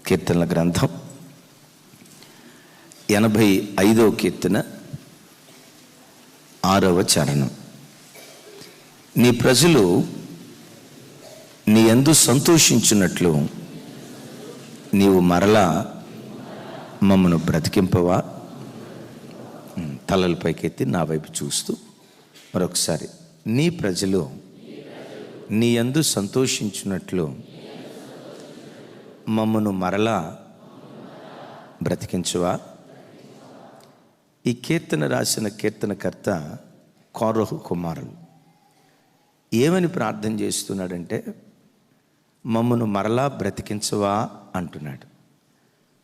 కీర్తనల గ్రంథం 85వ కీర్తన 6వ చరణం. నీ ప్రజలు నీ యందు సంతోషించున్నట్లు నీవు మరలా మమ్మను బ్రతికింపవా? తలల పైకెత్తి నా వైపు చూస్తూ మరొకసారి, నీ ప్రజలు నీ యందు సంతోషించున్నట్లు మమ్మను మరలా బ్రతికించవా? ఈ కీర్తన రాసిన కీర్తనకర్త కోరహు కుమారులు ఏమని ప్రార్థన చేస్తున్నాడంటే, మమ్మను మరలా బ్రతికించవా అంటున్నాడు.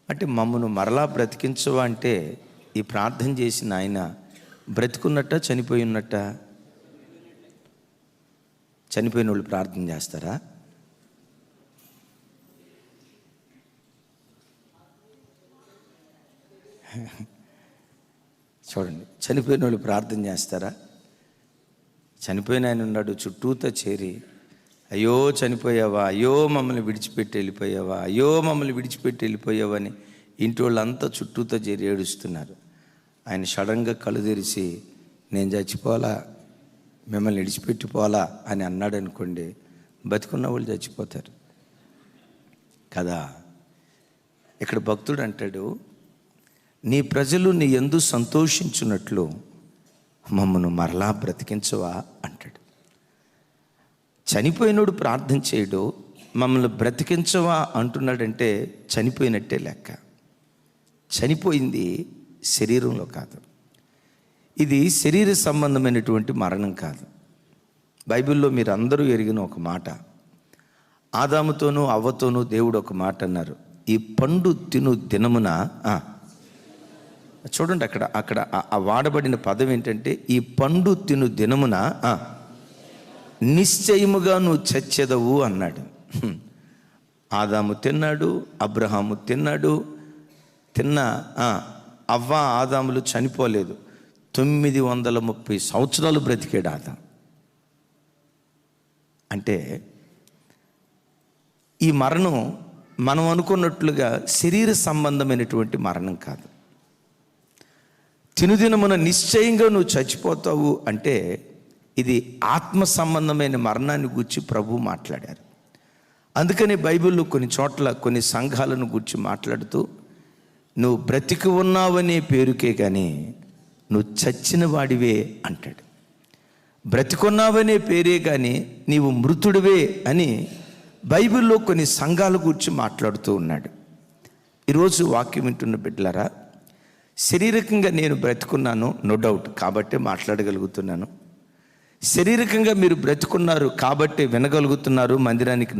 అంటే మమ్మను మరలా బ్రతికించవా అంటే ఈ ప్రార్థన చేసిన ఆయన బ్రతికున్నట్ట చనిపోయి ఉన్నట్ట? చనిపోయిన వాళ్ళు ప్రార్థన చేస్తారా? చూడండి, చనిపోయిన వాళ్ళు ప్రార్థన చేస్తారా? చనిపోయిన ఆయన ఉన్నాడు, చుట్టూతో చేరి అయ్యో చనిపోయావా, అయ్యో మమ్మల్ని విడిచిపెట్టి వెళ్ళిపోయావా, అయ్యో మమ్మల్ని విడిచిపెట్టి వెళ్ళిపోయావా అని ఇంటి వాళ్ళంతా చుట్టూతో చేరి ఏడుస్తున్నారు. ఆయన సడన్గా కళ్ళు తెరిచి నేను చచ్చిపోవాలా, మిమ్మల్ని విడిచిపెట్టిపోవాలా అని అన్నాడు అనుకోండి, బతికున్న వాళ్ళు చచ్చిపోతారు కదా. ఇక్కడ భక్తుడు అంటాడు, నీ ప్రజలు నీ యందు సంతోషించున్నట్లు మమ్మను మరలా బ్రతికించవా అంటాడు. చనిపోయినోడు ప్రార్థన చేయడు, మమ్మల్ని బ్రతికించవా అంటున్నాడంటే చనిపోయినట్టే లెక్క. చనిపోయింది శరీరంలో కాదు, ఇది శరీర సంబంధమైనటువంటి మరణం కాదు. బైబిల్లో మీరు అందరూ ఎరిగిన ఒక మాట, ఆదాముతోనూ అవ్వతోనూ దేవుడు ఒక మాట అన్నారు, ఈ పండు తిను దినమున. చూడండి, అక్కడ ఆ వాడబడిన పదం ఏంటంటే, ఈ పండు తిను దినమున నిశ్చయముగా నువ్వు చచ్చెదవు అన్నాడు. ఆదాము తిన్నాడు, అబ్రహాము తిన్నాడు, అవ్వ ఆదాములు చనిపోలేదు. 930 సంవత్సరాలు బ్రతికాడు ఆదాం. అంటే ఈ మరణం మనం అనుకున్నట్లుగా శరీర సంబంధమైనటువంటి మరణం కాదు. తినుదినమున నిశ్చయంగా నువ్వు చచ్చిపోతావు అంటే ఇది ఆత్మ సంబంధమైన మరణాన్ని గూర్చి ప్రభువు మాట్లాడారు. అందుకని బైబిల్లో కొన్ని చోట్ల కొన్ని సంఘాలను గూర్చి మాట్లాడుతూ, నువ్వు బ్రతికి ఉన్నావనే పేరుకే కానీ నువ్వు చచ్చిన వాడివే అంటాడు. బ్రతికున్నావనే పేరే కానీ నీవు మృతుడివే అని బైబిల్లో కొన్ని సంఘాల గురించి మాట్లాడుతూ ఉన్నాడు. ఈరోజు వాక్యం వింటున్న బిడ్డలారా, శారీరకంగా నేను బ్రతికున్నాను, నో డౌట్, కాబట్టే మాట్లాడగలుగుతున్నాను. శారీరకంగా మీరు బ్రతికున్నారు కాబట్టే వినగలుగుతున్నారు, మందిరానికి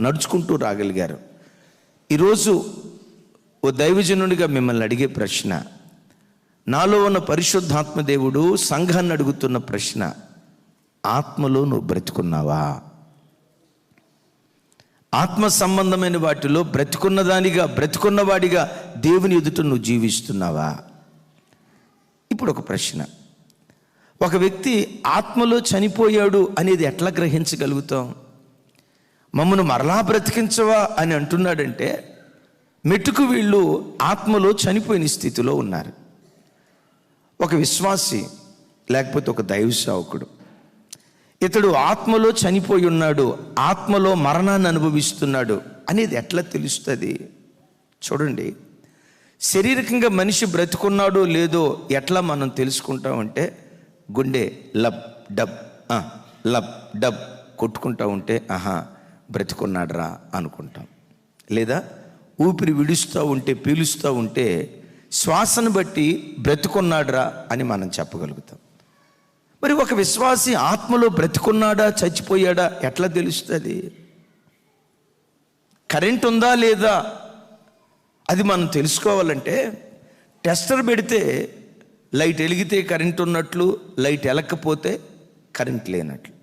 నడుచుకుంటూ రాగలిగారు. ఈరోజు ఓ దైవజనుడిగా మిమ్మల్ని అడిగే ప్రశ్న, నాలో ఉన్న పరిశుద్ధాత్మ దేవుడు సంఘాన్ని అడుగుతున్న ప్రశ్న, ఆత్మలో నువ్వు బ్రతికున్నావా? ఆత్మ సంబంధమైన వాటిలో బ్రతికున్నవాడిగా దేవుని ఎదుట నువ్వు జీవిస్తున్నావా? ఇప్పుడు ఒక ప్రశ్న, ఒక వ్యక్తి ఆత్మలో చనిపోయాడు అనేది ఎట్లా గ్రహించగలుగుతాం? మమ్మను మరలా బ్రతికించవా అని అంటున్నాడంటే మెట్టుకు వీళ్ళు ఆత్మలో చనిపోయిన స్థితిలో ఉన్నారు. ఒక విశ్వాసి లేకపోతే ఒక దైవ సేవకుడు, ఇతడు ఆత్మలో చనిపోయి ఉన్నాడు, ఆత్మలో మరణాన్ని అనుభవిస్తున్నాడు అనేది ఎట్లా తెలుస్తుంది? చూడండి, శారీరకంగా మనిషి బ్రతుకున్నాడో లేదో ఎట్లా మనం తెలుసుకుంటామంటే, గుండె లబ్ డబ్ లబ్ డబ్ కొట్టుకుంటా ఉంటే ఆహా బ్రతుకున్నాడరా అనుకుంటాం. లేదా ఊపిరి విడుస్తూ ఉంటే, పీలుస్తూ ఉంటే శ్వాసను బట్టి బ్రతుకున్నాడరా అని మనం చెప్పగలుగుతాం. మరి ఒక విశ్వాసి ఆత్మలో బ్రతుకున్నాడా చచ్చిపోయాడా ఎట్లా తెలుస్తుంది? కరెంట్ ఉందా లేదా అది మనం తెలుసుకోవాలంటే టెస్టర్ పెడితే లైట్ వెలిగితే కరెంట్ ఉన్నట్లు, లైట్ వెలకపోతే కరెంట్ లేనట్లు.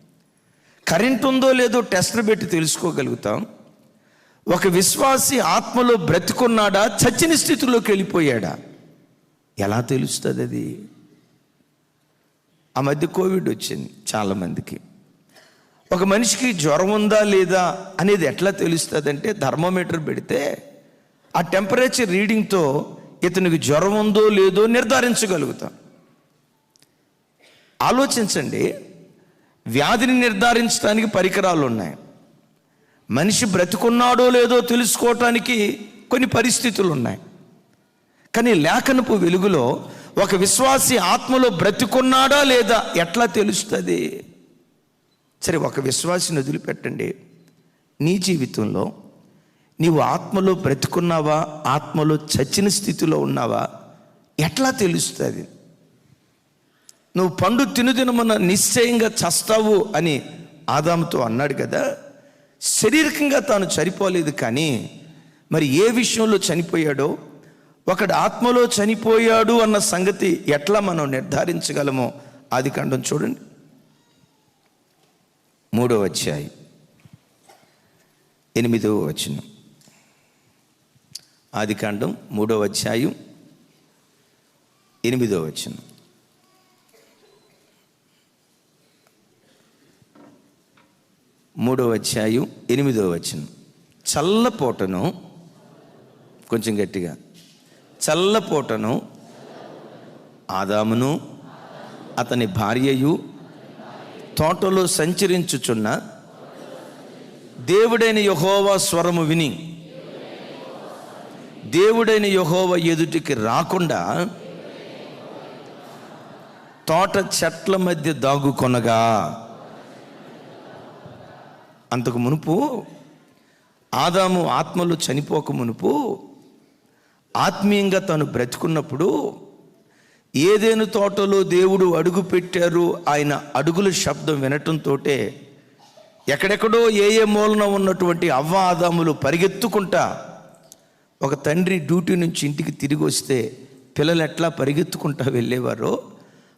కరెంట్ ఉందో లేదో టెస్టర్ పెట్టి తెలుసుకోగలుగుతాం. ఒక విశ్వాసి ఆత్మలో బ్రతుకున్నాడా చచ్చిన స్థితిలోకి వెళ్ళిపోయాడా ఎలా తెలుస్తుంది? అది ఆ మధ్య కోవిడ్ వచ్చింది చాలామందికి. ఒక మనిషికి జ్వరం ఉందా లేదా అనేది ఎట్లా తెలుస్తుంది అంటే, థర్మోమీటర్ పెడితే ఆ టెంపరేచర్ రీడింగ్తో ఇతనికి జ్వరం ఉందో లేదో నిర్ధారించగలుగుతాం. ఆలోచించండి, వ్యాధిని నిర్ధారించడానికి పరికరాలు ఉన్నాయి, మనిషి బ్రతుకున్నాడో లేదో తెలుసుకోవటానికి కొన్ని పరిస్థితులు ఉన్నాయి. కానీ లేఖనపు వెలుగులో ఒక విశ్వాసి ఆత్మలో బ్రతుకున్నాడా లేదా ఎట్లా తెలుస్తుంది? సరే, ఒక విశ్వాసిని వదిలిపెట్టండి. నీ జీవితంలో నీవు ఆత్మలో బ్రతుకున్నావా, ఆత్మలో చచ్చిన స్థితిలో ఉన్నావా ఎట్లా తెలుస్తుంది? నువ్వు పండు తినుదినమున నిశ్చయంగా చస్తావు అని ఆదాముతో అన్నాడు కదా. శారీరకంగా తాను చనిపోలేదు, కానీ మరి ఏ విషయంలో చనిపోయాడో, ఒకడు ఆత్మలో చనిపోయాడు అన్న సంగతి ఎట్లా మనం నిర్ధారించగలమో ఆదికాండం చూడండి, 3వ అధ్యాయం 8వ వచనం. ఆదికాండం 3వ అధ్యాయం 8వ వచనం. మూడవ అధ్యాయం 8వ వచనం. చల్లపోటను, కొంచెం గట్టిగా, చల్లపోటను ఆదామును అతని భార్యయు తోటలో సంచరించుచున్న దేవుడైన యెహోవా స్వరము విని దేవుడైన యెహోవా ఎదుటికి రాకుండా తోట చెట్ల మధ్య దాగుకొనగా. అంతకు మునుపు ఆదాము ఆత్మలో చనిపోక మునుపు ఆత్మీయంగా తాను బ్రతుకున్నప్పుడు ఏదెను తోటలో దేవుడు అడుగు పెట్టారు. ఆయన అడుగుల శబ్దం వినటంతో ఎక్కడెక్కడో ఏ మూలన ఉన్నటువంటి అవ్వ ఆదాములు పరిగెత్తుకుంటా, ఒక తండ్రి డ్యూటీ నుంచి ఇంటికి తిరిగి వస్తే పిల్లలు ఎట్లా పరిగెత్తుకుంటా వెళ్ళేవారో,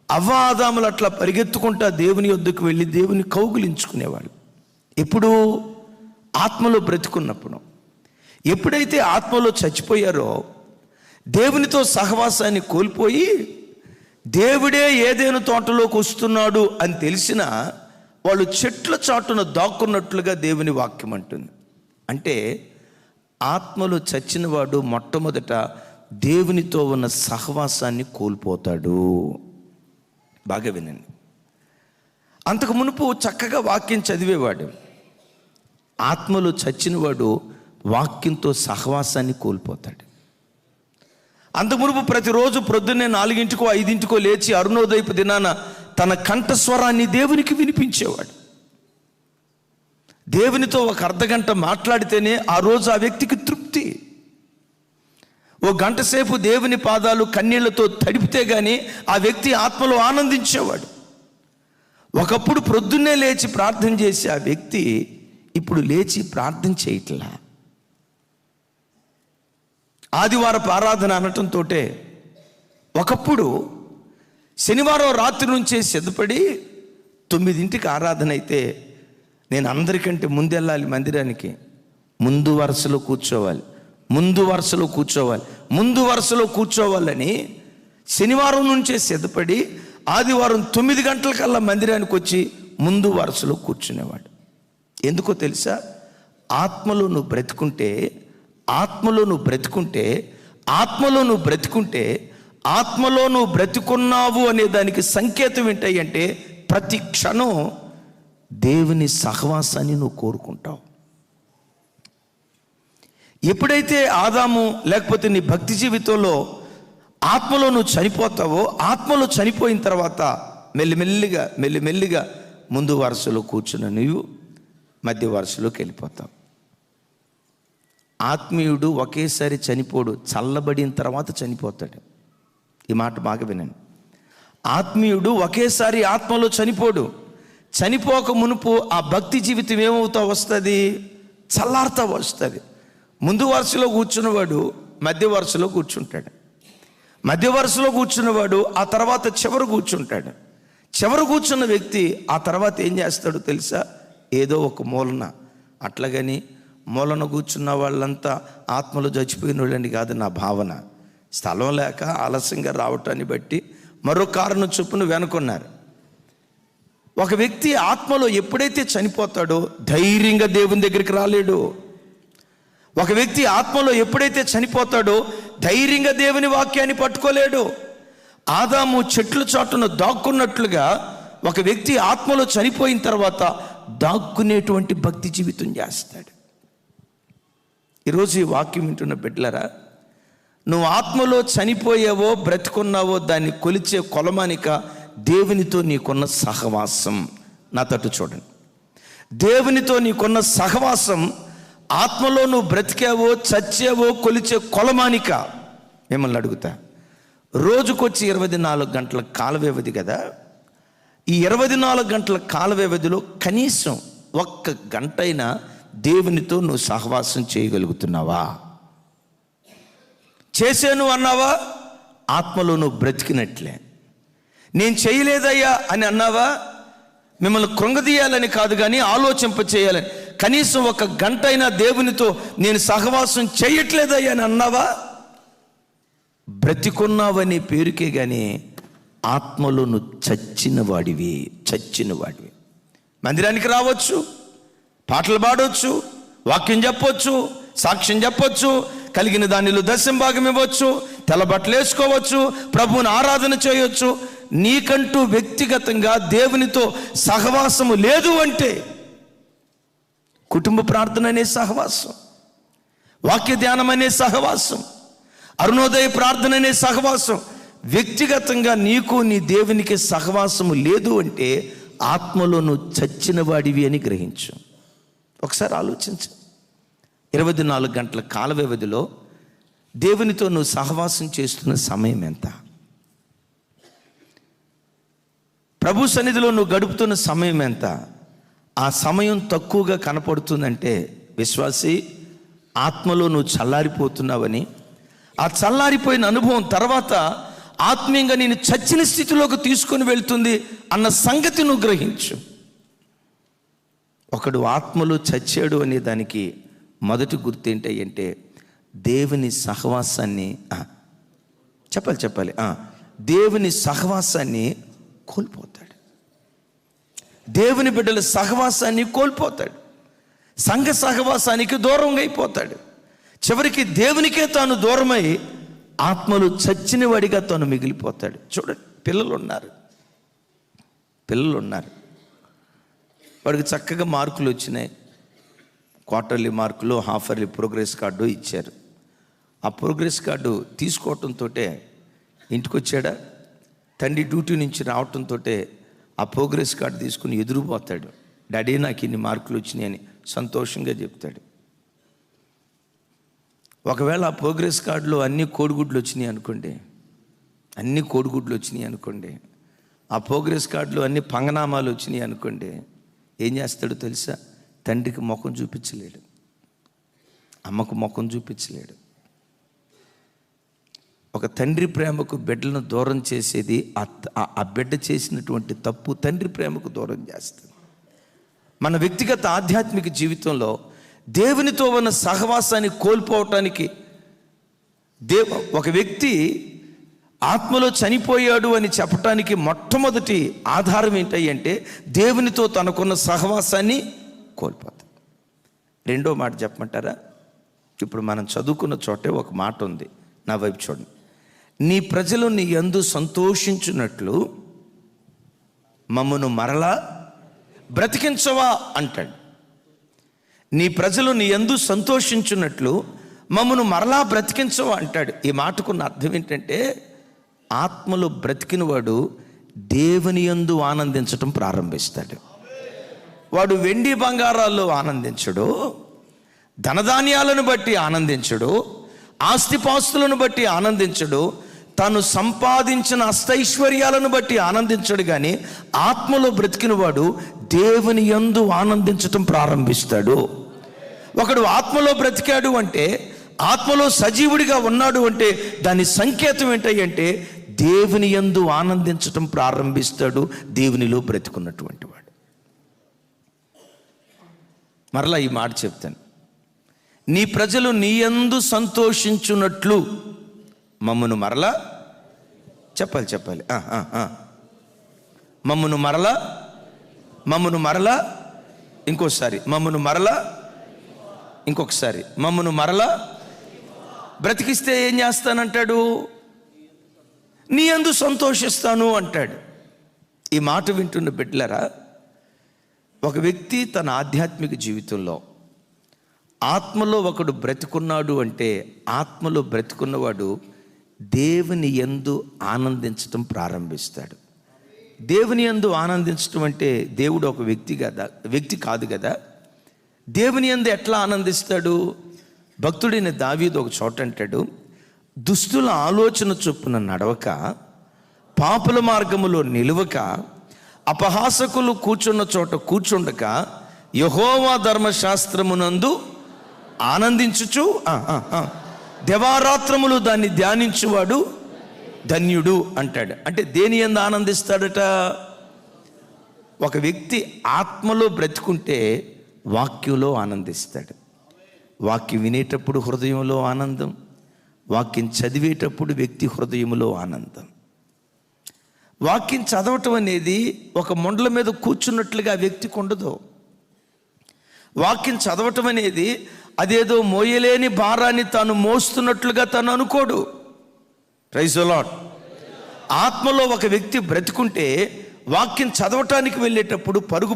అవ్వ ఆదాములు అట్లా పరిగెత్తుకుంటా దేవుని యొద్దకు వెళ్ళి దేవుని కౌగిలించుకునేవాళ్ళు. ఎప్పుడు? ఆత్మలో బ్రతుకున్నప్పుడు. ఎప్పుడైతే ఆత్మలో చచ్చిపోయారో, దేవునితో సహవాసాన్ని కోల్పోయి దేవుడే ఏదైనా తోటలోకి వస్తున్నాడు అని తెలిసినా వాళ్ళు చెట్ల చాటున దాక్కున్నట్లుగా దేవుని వాక్యం అంటుంది. అంటే ఆత్మలో చచ్చినవాడు మొట్టమొదట దేవునితో ఉన్న సహవాసాన్ని కోల్పోతాడు. బాగా వినండి. అంతకు మునుపు చక్కగా వాక్యం చదివేవాడు. ఆత్మలో చచ్చినవాడు వాక్యంతో సహవాసాన్ని కోల్పోతాడు. అంతకు మునుపు ప్రతిరోజు ప్రొద్దున్నే 4 5 లేచి అరుణోదయపు దినాన తన కంఠస్వరాన్ని దేవునికి వినిపించేవాడు. దేవునితో ఒక అర్ధగంట మాట్లాడితేనే ఆ రోజు ఆ వ్యక్తికి తృప్తి. ఓ గంట సేపు దేవుని పాదాలు కన్నీళ్లతో తడిపితే గాని ఆ వ్యక్తి ఆత్మలో ఆనందించేవాడు. ఒకప్పుడు ప్రొద్దున్నే లేచి ప్రార్థన చేసే ఆ వ్యక్తి ఇప్పుడు లేచి ప్రార్థన చేయట్లా. ఆదివారపు ఆరాధన అనటంతో ఒకప్పుడు శనివారం రాత్రి నుంచే సిద్ధపడి 9ంటికి ఆరాధన అయితే నేను అందరికంటే ముందు వెళ్ళాలి మందిరానికి, ముందు వరుసలో కూర్చోవాలి, ముందు వరుసలో కూర్చోవాలని శనివారం నుంచే సిద్ధపడి ఆదివారం 9 గంటలకల్లా మందిరానికి వచ్చి ముందు వరుసలో కూర్చునేవాడు. ఎందుకో తెలుసా? ఆత్మలో నువ్వు బ్రతుకుంటే ఆత్మలో నువ్వు బ్రతుకున్నావు అనే దానికి సంకేతం ఏంటంటే ప్రతి క్షణం దేవుని సహవాసాన్ని నువ్వు కోరుకుంటావు. ఎప్పుడైతే ఆదాము లేకపోతే నీ భక్తి జీవితంలో ఆత్మలో నువ్వు చనిపోతావో, ఆత్మలో చనిపోయిన తర్వాత మెల్లిమెల్లిగా ముందు వరుసలో కూర్చున్న నువ్వు మధ్య వరుసలోకి వెళ్ళిపోతావు. ఆత్మీయుడు ఒకేసారి చనిపోడు, చల్లబడిన తర్వాత చనిపోతాడు. ఈ మాట బాగా వినండి. ఆత్మీయుడు ఒకేసారి ఆత్మలో చనిపోడు. చనిపోక మునుపు ఆ భక్తి జీవితం ఏమవుతా వస్తుంది? చల్లారుతా వస్తుంది. ముందు వరుసలో కూర్చున్నవాడు మధ్య వరుసలో కూర్చుంటాడు, మధ్య వరుసలో కూర్చున్నవాడు ఆ తర్వాత చివర కూర్చుంటాడు. చివర కూర్చున్న వ్యక్తి ఆ తర్వాత ఏం చేస్తాడో తెలుసా? ఏదో ఒక మూలన, అట్లాగని మూలన కూర్చున్న వాళ్ళంతా ఆత్మలో చచ్చిపోయిన వాళ్ళని కాదు నా భావన. స్థలం లేక ఆలస్యంగా రావటాన్ని బట్టి మరో కారణం చొప్పున వెనుకున్నారు. ఒక వ్యక్తి ఆత్మలో ఎప్పుడైతే చనిపోతాడో ధైర్యంగా దేవుని దగ్గరికి రాలేడు. ఒక వ్యక్తి ఆత్మలో ఎప్పుడైతే చనిపోతాడో ధైర్యంగా దేవుని వాక్యాన్ని పట్టుకోలేడు. ఆదాము చెట్ల చాటున దాక్కున్నట్లుగా ఒక వ్యక్తి ఆత్మలో చనిపోయిన తర్వాత దాక్కునేటువంటి భక్తి జీవితం చేస్తాడు. ఈరోజు ఈ వాక్యం వింటున్న బిడ్డలారా, నువ్వు ఆత్మలో చనిపోయావో బ్రతుకున్నావో దాన్ని కొలిచే కొలమానిక దేవునితో నీకున్న సహవాసం. నా తట్టు చూడండి. దేవునితో నీకున్న సహవాసం ఆత్మలో నువ్వు బ్రతికావో చచ్చావో కొలిచే కొలమానిక. మిమ్మల్ని అడుగుతా, రోజుకొచ్చి 24 గంటల కాల వ్యవధి కదా, ఈ 24 గంటల కాల వ్యవధిలో కనీసం 1 గంటైనా దేవునితో నువ్వు సహవాసం చేయగలుగుతున్నావా? చేశాను అన్నావా? ఆత్మలో నువ్వు బ్రతికినట్లే. నేను చేయలేదయ్యా అని అన్నావా? మిమ్మల్ని కృంగదీయాలని కాదు కానీ ఆలోచింప చేయాలని. కనీసం 1 గంట అయినా దేవునితో నేను సహవాసం చేయట్లేదయ్యా అని అన్నావా? బ్రతికున్నావనే పేరుకే కానీ ఆత్మలో నువ్వు చచ్చిన వాడివి. మందిరానికి రావచ్చు, పాటలు పాడవచ్చు, వాక్యం చెప్పొచ్చు, సాక్ష్యం చెప్పొచ్చు, కలిగిన దానిలో 10వ భాగం ఇవ్వచ్చు, తెల్ల బట్టలు వేసుకోవచ్చు, ప్రభువుని ఆరాధన చేయొచ్చు. నీకంటూ వ్యక్తిగతంగా దేవునితో సహవాసము లేదు అంటే, కుటుంబ ప్రార్థన అనే సహవాసం, వాక్య ధ్యానం అనే సహవాసం, అరుణోదయ ప్రార్థన అనే సహవాసం, వ్యక్తిగతంగా నీకు నీ దేవునికి సహవాసము లేదు అంటే ఆత్మలో నువ్వు చచ్చిన వాడివి అని గ్రహించు. ఒకసారి ఆలోచించు. 24 గంటల కాల వ్యవధిలో దేవునితో నువ్వు సహవాసం చేస్తున్న సమయం ఎంత? ప్రభు సన్నిధిలో నువ్వు గడుపుతున్న సమయం ఎంత? ఆ సమయం తక్కువగా కనపడుతుందంటే విశ్వాసి, ఆత్మలో నువ్వు చల్లారిపోతున్నావని, ఆ చల్లారిపోయిన అనుభవం తర్వాత ఆత్మీయంగా నేను చచ్చిన స్థితిలోకి తీసుకొని వెళ్తుంది అన్న సంగతి నువ్వు గ్రహించు. ఒకడు ఆత్మలో చచ్చాడు అనే దానికి మొదటి గుర్తు ఏంటంటే దేవుని సహవాసాన్ని చెప్పాలి దేవుని సహవాసాన్ని కోల్పోతాడు. దేవుని బిడ్డల సహవాసాన్ని కోల్పోతాడు. సంఘ సహవాసానికి దూరంగా అయిపోతాడు. చివరికి దేవునికే తాను దూరమై ఆత్మలు చచ్చిన వాడిగా తాను మిగిలిపోతాడు. చూడండి, పిల్లలు ఉన్నారు, వాడికి చక్కగా మార్కులు వచ్చినాయి. క్వార్టర్లీ మార్కులు, హాఫ్ ఇయర్లీ ప్రోగ్రెస్ కార్డు ఇచ్చారు. ఆ ప్రోగ్రెస్ కార్డు తీసుకోవటంతో ఇంటికి వచ్చాడా, తండ్రి డ్యూటీ నుంచి రావటంతో ఆ ప్రోగ్రెస్ కార్డు తీసుకుని ఎదురుపోతాడు. డాడీ నాకు ఇన్ని మార్కులు వచ్చినాయి అని సంతోషంగా చెప్తాడు. ఒకవేళ ఆ ప్రోగ్రెస్ కార్డులో అన్ని కోడిగుడ్లు వచ్చినాయి అనుకోండి, ఆ ప్రోగ్రెస్ కార్డులో అన్ని పంగనామాలు వచ్చినాయి అనుకోండి, ఏం చేస్తాడో తెలుసా? తండ్రికి ముఖం చూపించలేడు, అమ్మకు ముఖం చూపించలేడు. ఒక తండ్రి ప్రేమకు బిడ్డలను దూరం చేసేది ఆ బిడ్డ చేసినటువంటి తప్పు తండ్రి ప్రేమకు దూరం చేస్తుంది. మన వ్యక్తిగత ఆధ్యాత్మిక జీవితంలో దేవునితో ఉన్న సహవాసాన్ని కోల్పోవటానికి ఒక వ్యక్తి ఆత్మలో చనిపోయాడు అని చెప్పటానికి మొట్టమొదటి ఆధారం ఏంటంటే దేవునితో తనకున్న సహవాసాన్ని కోల్పోతాడు. రెండో మాట చెప్పమంటారా? ఇప్పుడు మనం చదువుకున్న చోటే ఒక మాట ఉంది, నా వైపు చూడండి. నీ ప్రజలు నీ యందు సంతోషించున్నట్లు మమ్మను మరలా బ్రతికించవా అంటాడు. నీ ప్రజలు నీ యందు సంతోషించున్నట్లు మమ్మను మరలా బ్రతికించవా అంటాడు. ఈ మాటకున్న అర్థం ఏంటంటే, ఆత్మలో బ్రతికినవాడు దేవుని యందు ఆనందించటం ప్రారంభిస్తాడు. వాడు వెండి బంగారాల్లో ఆనందించడు, ధనధాన్యాలను బట్టి ఆనందించడు, ఆస్తిపాస్తులను బట్టి ఆనందించడు, తాను సంపాదించిన అష్టైశ్వర్యాలను బట్టి ఆనందించడు. కానీ ఆత్మలో బ్రతికినవాడు దేవుని యందు ఆనందించటం ప్రారంభిస్తాడు. ఒకడు ఆత్మలో బ్రతికాడు అంటే, ఆత్మలో సజీవుడిగా ఉన్నాడు అంటే దాని సంకేతం ఏంటంటే దేవుని యందు ఆనందించటం ప్రారంభిస్తాడు, దేవునిలో బ్రతికున్నటువంటి వాడు. మరలా ఈ మాట చెప్తాను. నీ ప్రజలు నీ యందు సంతోషించున్నట్లు మమ్మను మరలా చెప్పాలి మమ్మను మరలా ఇంకోసారి మమ్మను మరలా ఇంకొకసారి, మమ్మను మరలా బ్రతికిస్తే ఏం చేస్తానంటాడు? నీ యందు సంతోషిస్తాను అంటాడు. ఈ మాట వింటున్న బిడ్డలారా, ఒక వ్యక్తి తన ఆధ్యాత్మిక జీవితంలో ఆత్మలో ఒకడు బ్రతికున్నాడు అంటే, ఆత్మలో బ్రతికున్నవాడు దేవుని యందు ఆనందించటం ప్రారంభిస్తాడు. దేవుని యందు ఆనందించటం అంటే దేవుడు ఒక వ్యక్తి కాదు కదా. దేవుని యందు ఎట్లా ఆనందిస్తాడు? భక్తుడైన దావీదు ఒక చోట అంటాడు, దుష్టుల ఆలోచన చొప్పున నడవక, పాపుల మార్గములో నిలువక, అపహాసకులు కూర్చున్న చోట కూర్చుండక, యెహోవా ధర్మశాస్త్రమునందు ఆనందించుచు దివారాత్రములు దాన్ని ధ్యానించువాడు ధన్యుడు అంటాడు. అంటే దేని యందు ఆనందిస్తాడట? ఒక వ్యక్తి ఆత్మలో బ్రతుకుంటే వాక్యంలో ఆనందిస్తాడు. వాక్యం వినేటప్పుడు హృదయంలో ఆనందం, వాక్యం చదివేటప్పుడు వ్యక్తి హృదయంలో ఆనందం. వాక్యం చదవటం అనేది ఒక మొండల మీద కూర్చున్నట్లుగా ఆ వ్యక్తికి ఉండదు. వాక్యం చదవటం అనేది అదేదో మోయలేని భారాన్ని తాను మోస్తున్నట్లుగా తను అనుకోడు. Praise the lord. ఆత్మలో ఒక వ్యక్తి బ్రతుకుంటే వాక్యం చదవటానికి వెళ్ళేటప్పుడు పరుగు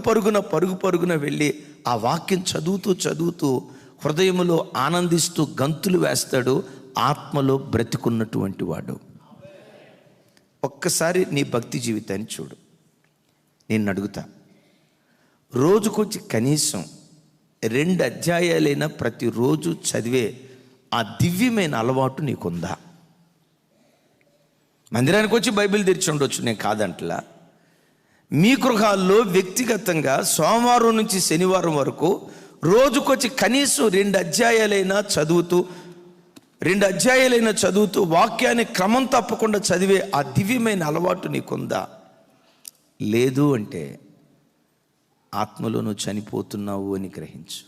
పరుగున వెళ్ళి ఆ వాక్యం చదువుతూ హృదయములో ఆనందిస్తూ గంతులు వేస్తాడు. ఆత్మలో బ్రతికున్నటువంటి వాడు. ఒక్కసారి నీ భక్తి జీవితాన్ని చూడు. నేను అడుగుతా, రోజుకొచ్చి కనీసం 2 అధ్యాయాలైనా ప్రతిరోజు చదివే ఆ దివ్యమైన అలవాటు నీకుందా? మందిరానికి వచ్చి బైబిల్ తెరిచి ఉండొచ్చు, నేను కాదంటలా. మీ గృహాల్లో వ్యక్తిగతంగా సోమవారం నుంచి శనివారం వరకు రోజుకొచ్చి కనీసం 2 అధ్యాయాలైనా చదువుతూ వాక్యాన్ని క్రమం తప్పకుండా చదివే ఆ దివ్యమైన అలవాటు నీకుందా? లేదు అంటే ఆత్మలో నువ్వు చనిపోతున్నావు అని గ్రహించు.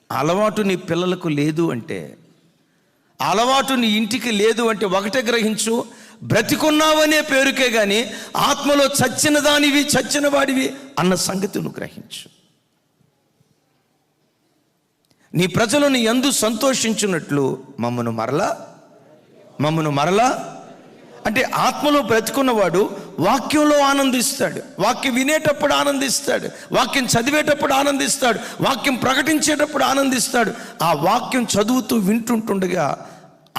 అలవాటు నీ పిల్లలకు లేదు అంటే, అలవాటు నీ ఇంటికి లేదు అంటే ఒకటే గ్రహించు, బ్రతికున్నావనే పేరుకే కానీ ఆత్మలో చచ్చిన దానివి, చచ్చిన వాడివి అన్న సంగతి నువ్వు గ్రహించు. నీ ప్రజలు నీ యందు సంతోషించున్నట్లు మమ్మను మరలా అంటే ఆత్మలో బ్రతుకున్నవాడు వాక్యంలో ఆనందిస్తాడు. వాక్యం వినేటప్పుడు ఆనందిస్తాడు, వాక్యం చదివేటప్పుడు ఆనందిస్తాడు, వాక్యం ప్రకటించేటప్పుడు ఆనందిస్తాడు. ఆ వాక్యం చదువుతూ వింటుండగా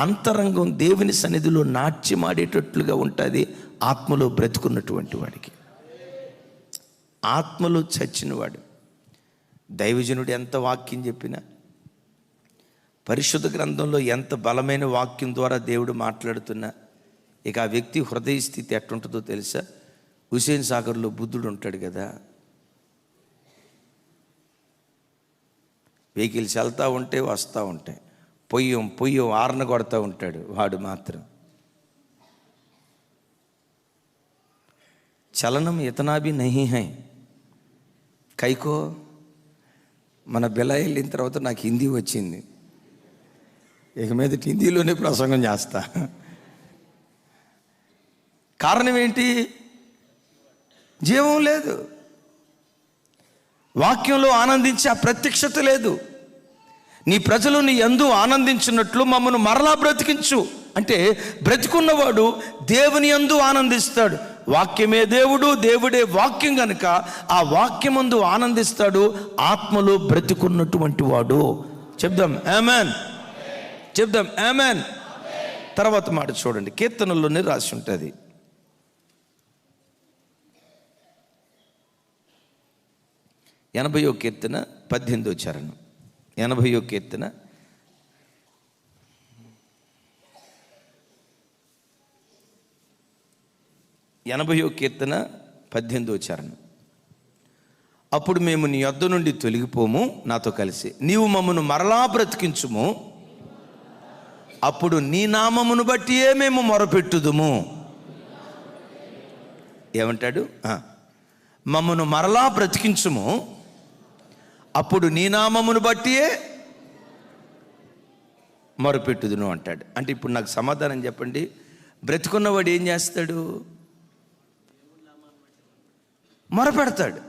అంతరంగం దేవుని సన్నిధిలో నాట్యమాడేటట్లుగా ఉంటుంది ఆత్మలో బ్రతుకున్నటువంటి వాడికి. ఆత్మలో చచ్చినవాడు, దైవజనుడు ఎంత వాక్యం చెప్పినా, పరిశుద్ధ గ్రంథంలో ఎంత బలమైన వాక్యం ద్వారా దేవుడు మాట్లాడుతున్నా, ఇక ఆ వ్యక్తి హృదయ స్థితి ఎట్టుంటుందో తెలుసా? హుసేన్ సాగర్లో బుద్ధుడు ఉంటాడు కదా, వెహికల్స్ వెళ్తూ ఉంటే వస్తూ ఉంటాయి, పొయ్యం ఆరన కొడతా ఉంటాడు. వాడు మాత్రం చలనం ఇతనా భీ నహీ హై. కైకో మన బెలా వెళ్ళిన తర్వాత నాకు హిందీ వచ్చింది, ఇక మీద హిందీలోనే ప్రసంగం చేస్తా. కారణం ఏంటి? జీవం లేదు, వాక్యంలో ఆనందించి ఆ ప్రత్యక్షత లేదు. నీ ప్రజలు నీ యందు ఆనందించినట్లు మమ్మను మరలా బ్రతికించు అంటే, బ్రతికున్నవాడు దేవుని యందు ఆనందిస్తాడు. వాక్యమే దేవుడు, దేవుడే వాక్యం గనుక ఆ వాక్యమందు ఆనందిస్తాడు. ఆత్మలో బ్రతికున్నటువంటి వాడు. చెప్దాం ఆమెన్, చెప్దాం ఆమెన్. తర్వాత మాట చూడండి, కీర్తనల్లోనే రాసి ఉంటుంది. 80వ కీర్తన 18వ చరణం. 80వ కీర్తన 18వ చరణం. అప్పుడు మేము నీ యొద్ద నుండి తొలగిపోము, నాతో కలిసి నీవు మమ్మను మరలా బ్రతికించుము, అప్పుడు నీ నామమును బట్టియే మేము మొరపెట్టుదుము. ఏమంటాడు? మమ్మను మరలా బ్రతికించుము, అప్పుడు నీ నామమును బట్టియే మొరపెట్టుదును అంటాడు. అంటే ఇప్పుడు నాకు సమాధానం చెప్పండి, బ్రతికున్నవాడు ఏం చేస్తాడు? మొరపెడతాడు.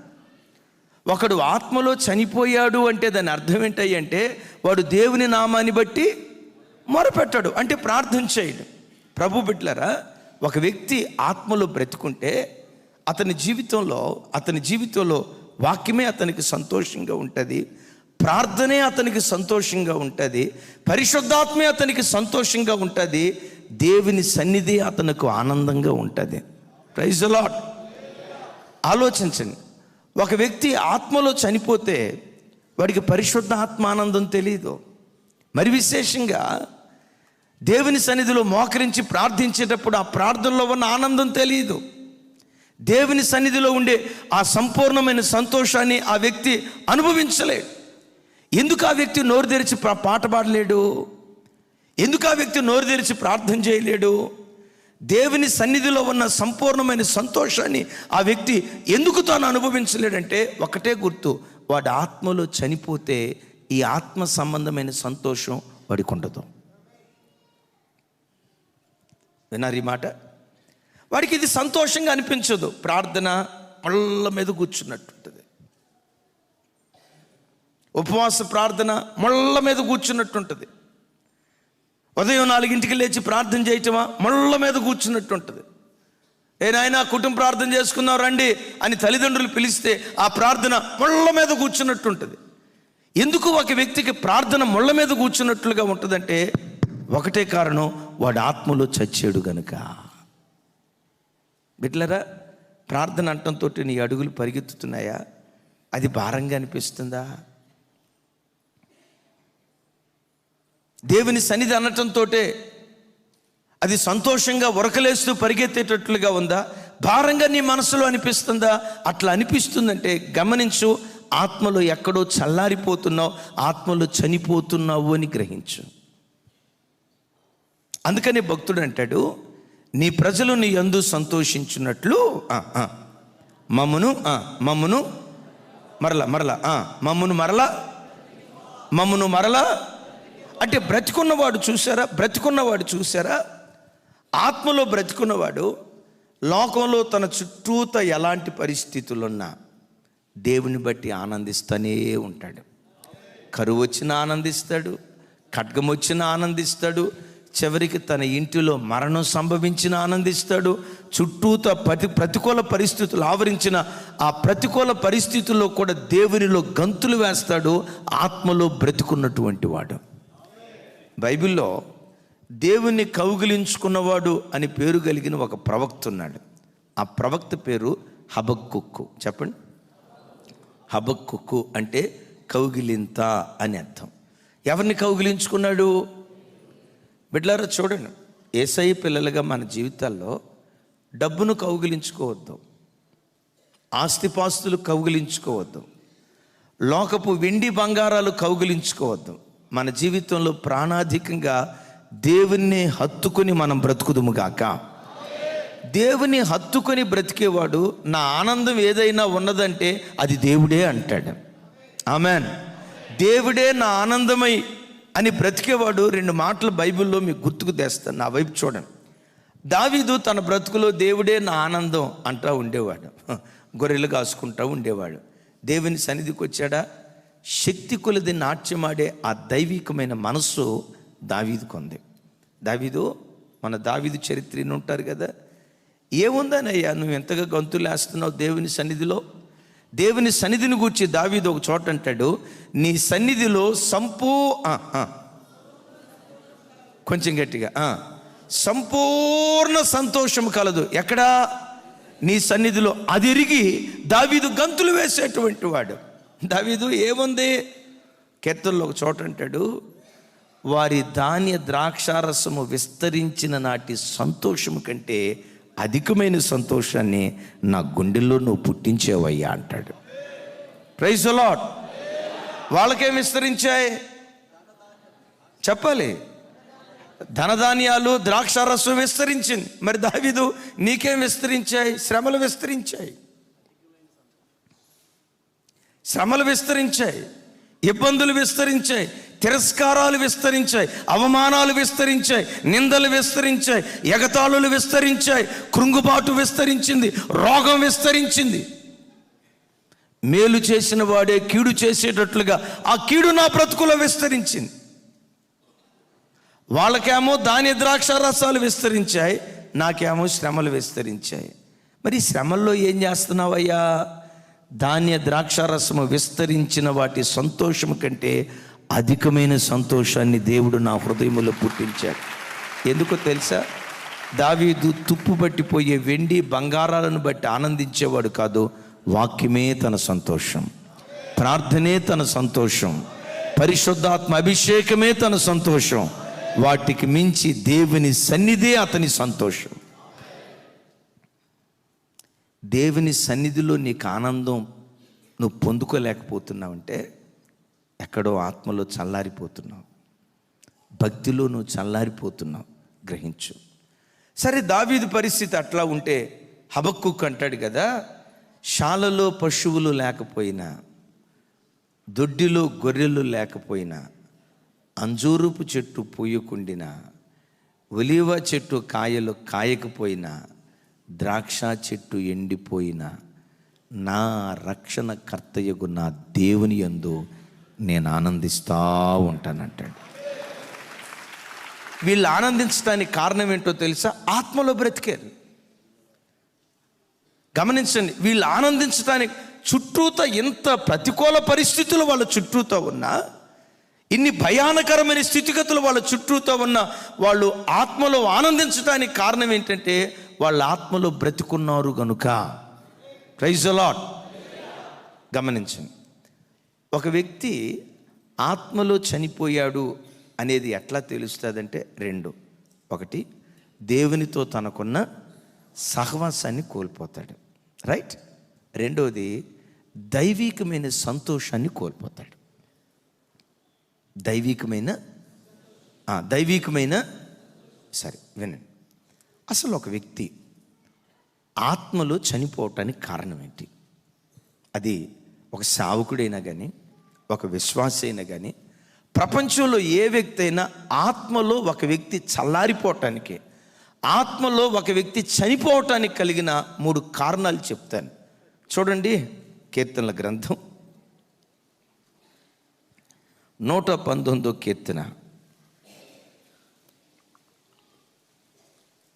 ఒకడు ఆత్మలో చనిపోయాడు అంటే దాని అర్థం ఏంటంటే వాడు దేవుని నామాన్ని బట్టి మొరపెట్టాడు, అంటే ప్రార్థన చేయడు. ప్రభు బిడ్డలారా, ఒక వ్యక్తి ఆత్మలో బ్రతుకుంటే అతని జీవితంలో వాక్యమే అతనికి సంతోషంగా ఉంటుంది, ప్రార్థనే అతనికి సంతోషంగా ఉంటుంది, పరిశుద్ధాత్మే అతనికి సంతోషంగా ఉంటుంది, దేవుని సన్నిధి అతనికి ఆనందంగా ఉంటుంది. Praise the lord. ఆలోచించండి, ఒక వ్యక్తి ఆత్మలో చనిపోతే వాడికి పరిశుద్ధ ఆత్మ ఆనందం తెలియదు. మరి విశేషంగా దేవుని సన్నిధిలో మోకరించి ప్రార్థించేటప్పుడు ఆ ప్రార్థనలో ఉన్న ఆనందం తెలియదు. దేవుని సన్నిధిలో ఉండే ఆ సంపూర్ణమైన సంతోషాన్ని ఆ వ్యక్తి అనుభవించలేడు. ఎందుకు ఆ వ్యక్తి నోరు తెరిచి పాట పాడలేడు? ఎందుకు ఆ వ్యక్తి నోరు తెరిచి ప్రార్థన చేయలేడు? దేవుని సన్నిధిలో ఉన్న సంపూర్ణమైన సంతోషాన్ని ఆ వ్యక్తి ఎందుకు తాను అనుభవించలేడంటే ఒకటే గుర్తు, వాడి ఆత్మలో చనిపోతే ఈ ఆత్మ సంబంధమైన సంతోషం వాడికి ఉండదు. విన్నారు ఈ మాట? వాడికి ఇది సంతోషంగా అనిపించదు. ప్రార్థన మళ్ళ మీద కూర్చున్నట్టుంటుంది, ఉపవాస ప్రార్థన మళ్ళ మీద కూర్చున్నట్టుంటుంది, ఉదయం 4 లేచి ప్రార్థన చేయటమా మళ్ళ మీద కూర్చున్నట్టుంటుంది. నాయనా కుటుంబ ప్రార్థన చేసుకున్నావు రండి అని తల్లిదండ్రులు పిలిస్తే ఆ ప్రార్థన ముళ్ళ మీద కూర్చున్నట్టుంటుంది. ఎందుకు ఒక వ్యక్తికి ప్రార్థన ముళ్ళ మీద కూర్చున్నట్లుగా ఉంటుందంటే ఒకటే కారణం, వాడు ఆత్మలో చచ్చాడు గనుక. బిడ్డలారా, ప్రార్థన అంటంతో నీ అడుగులు పరిగెత్తుతున్నాయా? అది భారంగా అనిపిస్తుందా? దేవుని సన్నిధి అనటంతో అది సంతోషంగా ఉరకలేస్తూ పరిగెత్తేటట్లుగా ఉందా? భారంగా నీ మనసులో అనిపిస్తుందా? అట్లా అనిపిస్తుందంటే గమనించు, ఆత్మలో ఎక్కడో చల్లారిపోతున్నావు, ఆత్మలో చనిపోతున్నావు అని గ్రహించు. అందుకని భక్తుడు అంటాడు, నీ ప్రజలు నీ యందు సంతోషించున్నట్లు మమ్మును మరలా అంటే బ్రతికున్నవాడు చూసారా, ఆత్మలో బ్రతికున్నవాడు లోకంలో తన చుట్టూత ఎలాంటి పరిస్థితులున్నా దేవుని బట్టి ఆనందిస్తూనే ఉంటాడు. కరువు వచ్చినా ఆనందిస్తాడు, ఖడ్గం వచ్చినా ఆనందిస్తాడు, చివరికి తన ఇంటిలో మరణం సంభవించిన ఆనందిస్తాడు. చుట్టూత ప్రతికూల పరిస్థితులు ఆవరించిన ఆ ప్రతికూల పరిస్థితుల్లో కూడా దేవునిలో గంతులు వేస్తాడు, ఆత్మలో బ్రతికున్నటువంటి వాడు. బైబిల్లో దేవుణ్ణి కౌగిలించుకున్నవాడు అని పేరు కలిగిన ఒక ప్రవక్త ఉన్నాడు. ఆ ప్రవక్త పేరు హబక్కుక్కు. చెప్పండి. హబక్కుక్కు అంటే కౌగిలింత అని అర్థం. ఎవరిని కౌగిలించుకున్నాడు? బిడ్డలారా చూడండి, యేసయ్య పిల్లలుగా మన జీవితాల్లో డబ్బును కౌగిలించుకోవద్దు, ఆస్తిపాస్తులు కౌగిలించుకోవద్దు, లోకపు వెండి బంగారాలు కౌగిలించుకోవద్దు. మన జీవితంలో ప్రాణాధికంగా దేవుణ్ణి హత్తుకొని మనం బ్రతుకుదుముగాక. దేవుని హత్తుకొని బ్రతికేవాడు నా ఆనందం ఏదైనా ఉన్నదంటే అది దేవుడే అంటాడు. ఆమెన్. దేవుడే నా ఆనందమై అని బ్రతికేవాడు 2 మాటలు బైబిల్లో మీకు గుర్తుకు తెస్తాను. నా వైపు చూడండి. దావీదు తన బ్రతుకులో దేవుడే నా ఆనందం అంటూ ఉండేవాడు, గొర్రెలు కాసుకుంటూ ఉండేవాడు. దేవుని సన్నిధికి వచ్చాడా, శక్తి కొలది నాట్యమాడే ఆ దైవికమైన మనస్సు దావీదుకు ఉంది. మన దావీదు చరిత్రను ఉంటారు కదా, ఏముందనయ్యా నువ్వు ఎంతగా గంతులేస్తున్నావు దేవుని సన్నిధిలో? దేవుని సన్నిధిని గూర్చి దావీదు ఒక చోట అంటాడు, నీ సన్నిధిలో కొంచెం గట్టిగా సంపూర్ణ సంతోషం కలదు. ఎక్కడా? నీ సన్నిధిలో. అదిరిగి దావీదు గంతులు వేసేటువంటి వాడు. దావీదు ఏముంది? కీర్తనలో ఒక చోట అంటాడు, వారి ధాన్య ద్రాక్షారసము విస్తరించిన నాటి సంతోషము కంటే అధికమైన సంతోషాన్ని నా గుండెల్లో నువ్వు పుట్టించేవయ్యా అంటాడు. Praise the lord. వాళ్ళకేం విస్తరించాయి చెప్పాలి? ధనధాన్యాలు ద్రాక్షారసం విస్తరించింది. మరి దావీదు నీకేం విస్తరించాయి? శ్రమలు విస్తరించాయి, ఇబ్బందులు విస్తరించాయి, తిరస్కారాలు విస్తరించాయి, అవమానాలు విస్తరించాయి, నిందలు విస్తరించాయి, ఎగతాళులు విస్తరించాయి, కృంగుబాటు విస్తరించింది, రోగం విస్తరించింది. మేలు చేసిన వాడే కీడు చేసేటట్లుగా ఆ కీడు నా బ్రతుకులో విస్తరించింది. వాళ్ళకేమో ధాన్య ద్రాక్ష రసాలు విస్తరించాయి, నాకేమో శ్రమలు విస్తరించాయి. మరి శ్రమల్లో ఏం చేస్తున్నావయ్యా? ధాన్య ద్రాక్ష రసము విస్తరించిన వాటి సంతోషము కంటే అధికమైన సంతోషాన్ని దేవుడు నా హృదయంలో పుట్టించాడు. ఎందుకో తెలుసా? దావీదు తుప్పు పట్టిపోయే వెండి బంగారాలను బట్టి ఆనందించేవాడు కాదు. వాక్యమే తన సంతోషం, ప్రార్థనే తన సంతోషం, పరిశుద్ధాత్మ అభిషేకమే తన సంతోషం. వాటికి మించి దేవుని సన్నిధే అతని సంతోషం. దేవుని సన్నిధిలో నీకు ఆనందం నువ్వు పొందుకోలేకపోతున్నావంటే ఎక్కడో ఆత్మలో చల్లారిపోతున్నావు, భక్తిలో నువ్వు చల్లారిపోతున్నావు. గ్రహించు. సరే, దావీదు పరిస్థితి అట్లా ఉంటే హబక్కూకు అంటాడు కదా, శాలలో పశువులు లేకపోయినా, దొడ్డిలో గొర్రెలు లేకపోయినా, అంజూరపు చెట్టు పూయకుండినా, ఒలీవ చెట్టు కాయలు కాయకపోయినా, ద్రాక్ష చెట్టు ఎండిపోయినా, నా రక్షణకర్తయగు నా దేవుని యందు నేను ఆనందిస్తూ ఉంటానంటాడు. వీళ్ళు ఆనందించడానికి కారణం ఏంటో తెలుసా? ఆత్మలో బ్రతికారు. గమనించండి, వీళ్ళు ఆనందించడానికి చుట్టూతో ఎంత ప్రతికూల పరిస్థితులు వాళ్ళ చుట్టూతో ఉన్నా, ఇన్ని భయానకరమైన స్థితిగతులు వాళ్ళ చుట్టూతో ఉన్న వాళ్ళు ఆత్మలో ఆనందించడానికి కారణం ఏంటంటే వాళ్ళ ఆత్మలో బ్రతికున్నారు గనుక. Praise the lord. గమనించండి, ఒక వ్యక్తి ఆత్మలో చనిపోయాడు అనేది ఎట్లా తెలుస్తుందంటే రెండు. ఒకటి, దేవునితో తనకున్న సహవాసాన్ని కోల్పోతాడు, రైట్. రెండోది, దైవికమైన సంతోషాన్ని కోల్పోతాడు. దైవికమైన సరే వినండి, అసలు ఒక వ్యక్తి ఆత్మలో చనిపోవటానికి కారణం ఏంటి? అది ఒక సేవకుడైనా కానీ, ఒక విశ్వాసి అయినా కానీ, ప్రపంచంలో ఏ వ్యక్తి అయినా ఆత్మలో ఒక వ్యక్తి చల్లారిపోవటానికి, ఆత్మలో ఒక వ్యక్తి చనిపోవటానికి కలిగిన 3 కారణాలు చెప్తాను. చూడండి, కీర్తనల గ్రంథం 119 కీర్తన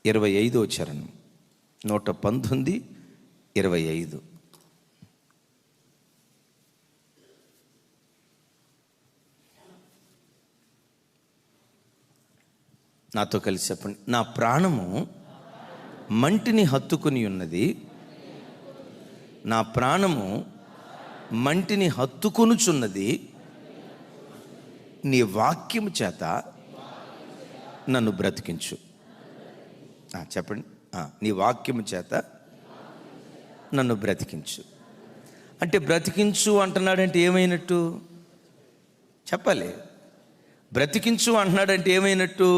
25వ చరణం. 119:25. నాతో కలిసి చెప్పండి. నా ప్రాణము మంటిని హత్తుకుని ఉన్నది, నా ప్రాణము మంటిని హత్తుకొనుచున్నది, నీ వాక్యము చేత నన్ను బ్రతికించు. చెప్పండి, నీ వాక్యము చేత నన్ను బ్రతికించు. అంటే బ్రతికించు అంటున్నాడంటే ఏమైనట్టు చెప్పాలి? బ్రతికించు అంటున్నాడంటే ఏమైనట్టు?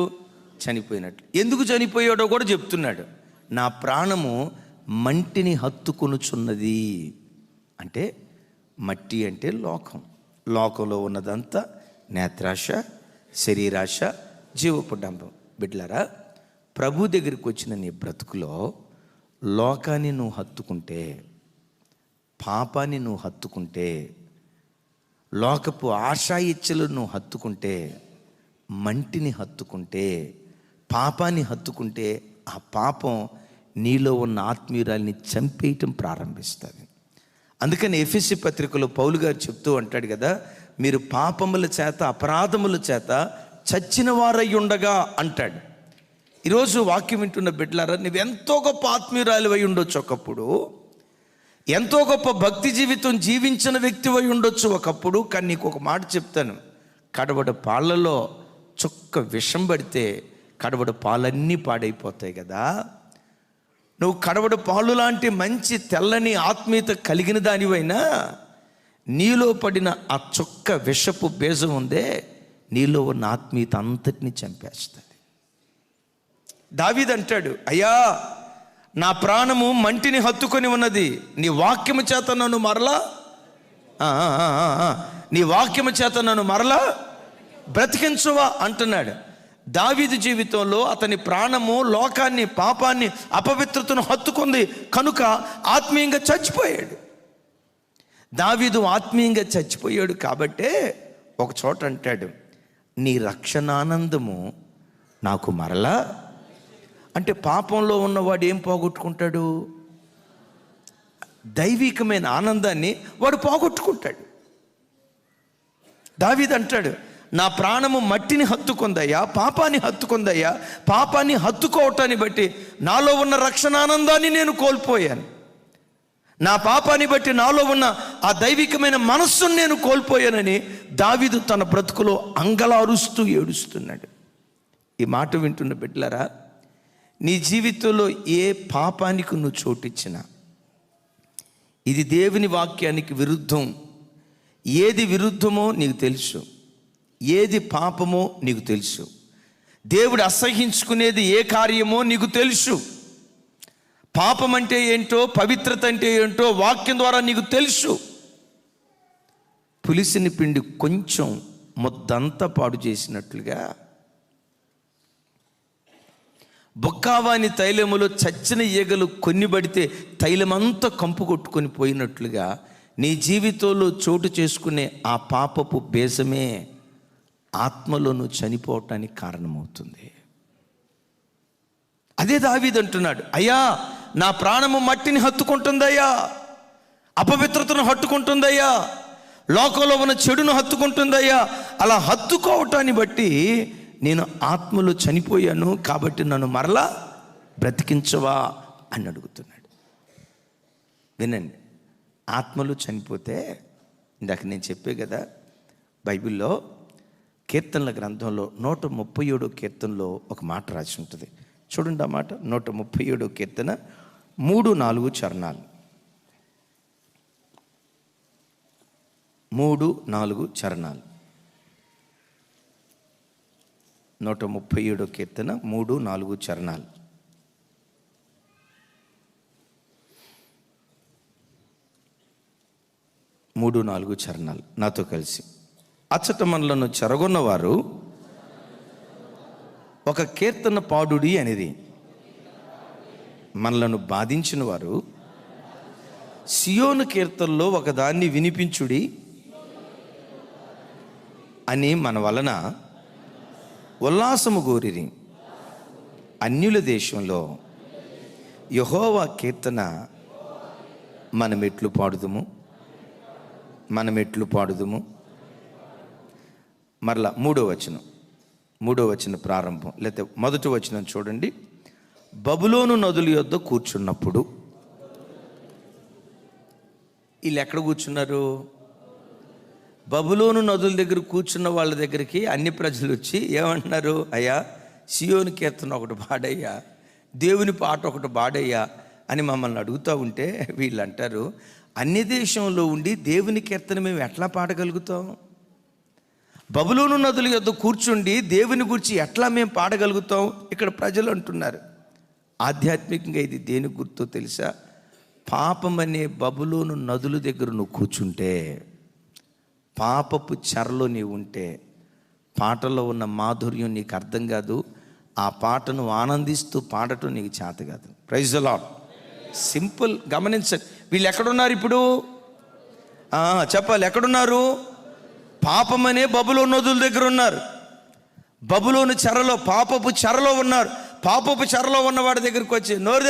చనిపోయినట్టు. ఎందుకు చనిపోయాడో కూడా చెప్తున్నాడు. నా ప్రాణము మంటిని హత్తుకొనుచున్నది అంటే, మట్టి అంటే లోకం, లోకంలో ఉన్నదంతా నేత్రాశ, శరీరాశ, జీవపుడంబం. బిడ్డలారా, ప్రభు దగ్గరికి వచ్చిన నీ బ్రతుకులో లోకాన్ని నువ్వు హత్తుకుంటే, పాపాన్ని నువ్వు హత్తుకుంటే, లోకపు ఆశా ఇచ్చలు నువ్వు హత్తుకుంటే, మంటిని హత్తుకుంటే, పాపాన్ని హత్తుకుంటే, ఆ పాపం నీలో ఉన్న ఆత్మీయురాల్ని చంపేయటం ప్రారంభిస్తుంది. అందుకని ఎఫెసీ పత్రికలో పౌలు గారు చెప్తూ అంటాడు కదా, మీరు పాపముల చేత అపరాధముల చేత చచ్చిన వారై ఉండగా అంటాడు. ఈరోజు వాక్యం వింటున్న బిడ్డలారా, నువ్వు ఎంతో గొప్ప ఆత్మీయురాలు అయి ఉండొచ్చు ఒకప్పుడు, ఎంతో గొప్ప భక్తి జీవితం జీవించిన వ్యక్తి అయి ఉండొచ్చు ఒకప్పుడు. కానీ నీకు ఒక మాట చెప్తాను, కడవడ పాలలో చుక్క విషం పడితే కడవడ పాలన్నీ పాడైపోతాయి కదా. నువ్వు కడవడ పాలు లాంటి మంచి తెల్లని ఆత్మీయత కలిగిన దానివైనా నీలో పడిన ఆ చుక్క విషపు బీజం ఉందే, నీలో ఉన్న ఆత్మీయత అంతటిని చంపేస్తుంది. దావీదు అంటాడు, అయ్యా నా ప్రాణము మంటిని హత్తుకొని ఉన్నది, నీ వాక్యము చేత నన్ను మరలా నీ వాక్యము చేత నన్ను మరలా బ్రతికించువా అంటున్నాడు. దావీదు జీవితంలో అతని ప్రాణము లోకాన్ని, పాపాన్ని, అపవిత్రతను హత్తుకుంది కనుక ఆత్మీయంగా చచ్చిపోయాడు. దావీదు ఆత్మీయంగా చచ్చిపోయాడు కాబట్టే ఒక చోట అంటాడు, నీ రక్షణానందము నాకు మరలా. అంటే పాపంలో ఉన్నవాడు ఏం పోగొట్టుకుంటాడు? దైవికమైన ఆనందాన్ని వాడు పోగొట్టుకుంటాడు. దావీదు అంటాడు, నా ప్రాణము మట్టిని హత్తుకుందయ్యా, పాపాన్ని హత్తుకుందయ్యా. పాపాన్ని హత్తుకోవటాన్ని బట్టి నాలో ఉన్న రక్షణానందాన్ని నేను కోల్పోయాను. నా పాపాన్ని బట్టి నాలో ఉన్న ఆ దైవికమైన మనస్సును నేను కోల్పోయానని దావీదు తన బ్రతుకులో అంగలారుస్తూ ఏడుస్తున్నాడు. ఈ మాట వింటున్న బిడ్డలారా, నీ జీవితంలో ఏ పాపానికి నువ్వు చోటిచ్చినా ఇది దేవుని వాక్యానికి విరుద్ధం. ఏది విరుద్ధమో నీకు తెలుసు, ఏది పాపమో నీకు తెలుసు, దేవుడు అసహ్యించుకునేది ఏ కార్యమో నీకు తెలుసు. పాపం అంటే ఏంటో, పవిత్రత అంటే ఏంటో వాక్యం ద్వారా నీకు తెలుసు. పులిసిన పిండి కొంచెం ముద్దంతా పాడు చేసినట్లుగా, బొక్కావాని తైలములో చచ్చిన ఈగలు కొన్ని పడితే తైలమంతా కంపు కొట్టుకొని పోయినట్లుగా నీ జీవితంలో చోటు చేసుకునే ఆ పాపపు బేసమే ఆత్మలో నువ్వు చనిపోవటానికి కారణమవుతుంది. అదే దావీదు అంటున్నాడు, అయ్యా నా ప్రాణము మట్టిని హత్తుకుంటుందయ్యా, అపవిత్రతను హత్తుకుంటుందయ్యా, లోకంలో ఉన్న చెడును హత్తుకుంటుందయ్యా. అలా హత్తుకోవటాన్ని బట్టి నేను ఆత్మలో చనిపోయాను, కాబట్టి నన్ను మరలా బ్రతికించవా అని అడుగుతున్నాడు. వినండి, ఆత్మలో చనిపోతే ఇందాక నేను చెప్పే కదా, బైబిల్లో కీర్తనల గ్రంథంలో 137 కీర్తనలో ఒక మాట రాసి ఉంటుంది. చూడండి ఆ మాట. 137 కీర్తన 3-4 చరణాలు. 3-4 చరణాలు. 137 కీర్తన 3-4 చరణాలు. మూడు నాలుగు చరణాలు నాతో కలిసి. అచ్చట మనలను చెరగొన్నవారు ఒక కీర్తన పాడుడి అనేది, మనలను బాధించిన వారు సియోను కీర్తనలో ఒకదాన్ని వినిపించుడి అని మన వలన ఉల్లాసము గోరిరి. అన్యుల దేశంలో యెహోవా కీర్తన మనమెట్లు పాడుదుము. మరలా మూడో వచనం ప్రారంభం, లేకపోతే మొదటి వచనం చూడండి. బబులోను నదుల యొద్ద కూర్చున్నప్పుడు, వీళ్ళు ఎక్కడ కూర్చున్నారు? బబులోను నదుల దగ్గర కూర్చున్న వాళ్ళ దగ్గరికి అన్ని ప్రజలు వచ్చి ఏమంటున్నారు? అయ్యా సియోను కీర్తన ఒకటి పాడయ్యా, దేవుని పాట ఒకటి పాడయ్యా అని మమ్మల్ని అడుగుతూ ఉంటే వీళ్ళు అంటారు, అన్య దేశంలో ఉండి దేవుని కీర్తన మేము ఎట్లా పాడగలుగుతాం? బబులోను నదుల యొద్ద కూర్చుండి దేవుని గురించి ఎట్లా మేము పాడగలుగుతాం? ఇక్కడ ప్రజలు అంటున్నారు. ఆధ్యాత్మికంగా ఇది దేని గుర్తో తెలుసా? పాపం అనే బబులోను నదుల దగ్గర నువ్వు కూర్చుంటే, పాపపు చెరలో నీవు ఉంటే, పాటలో ఉన్న మాధుర్యం నీకు అర్థం కాదు. ఆ పాటను ఆనందిస్తూ పాడటం నీకు చేత కాదు. Praise the lord. సింపుల్. గమనించండి, వీళ్ళు ఎక్కడున్నారు ఇప్పుడు? చెప్పాలి, ఎక్కడున్నారు? పాపమనే బబులోను నదుల దగ్గర ఉన్నారు. బబులోను చెరలో, పాపపు చెరలో ఉన్నారు. పాపపు చెరలో ఉన్నవాడి దగ్గరికి వచ్చి నోరు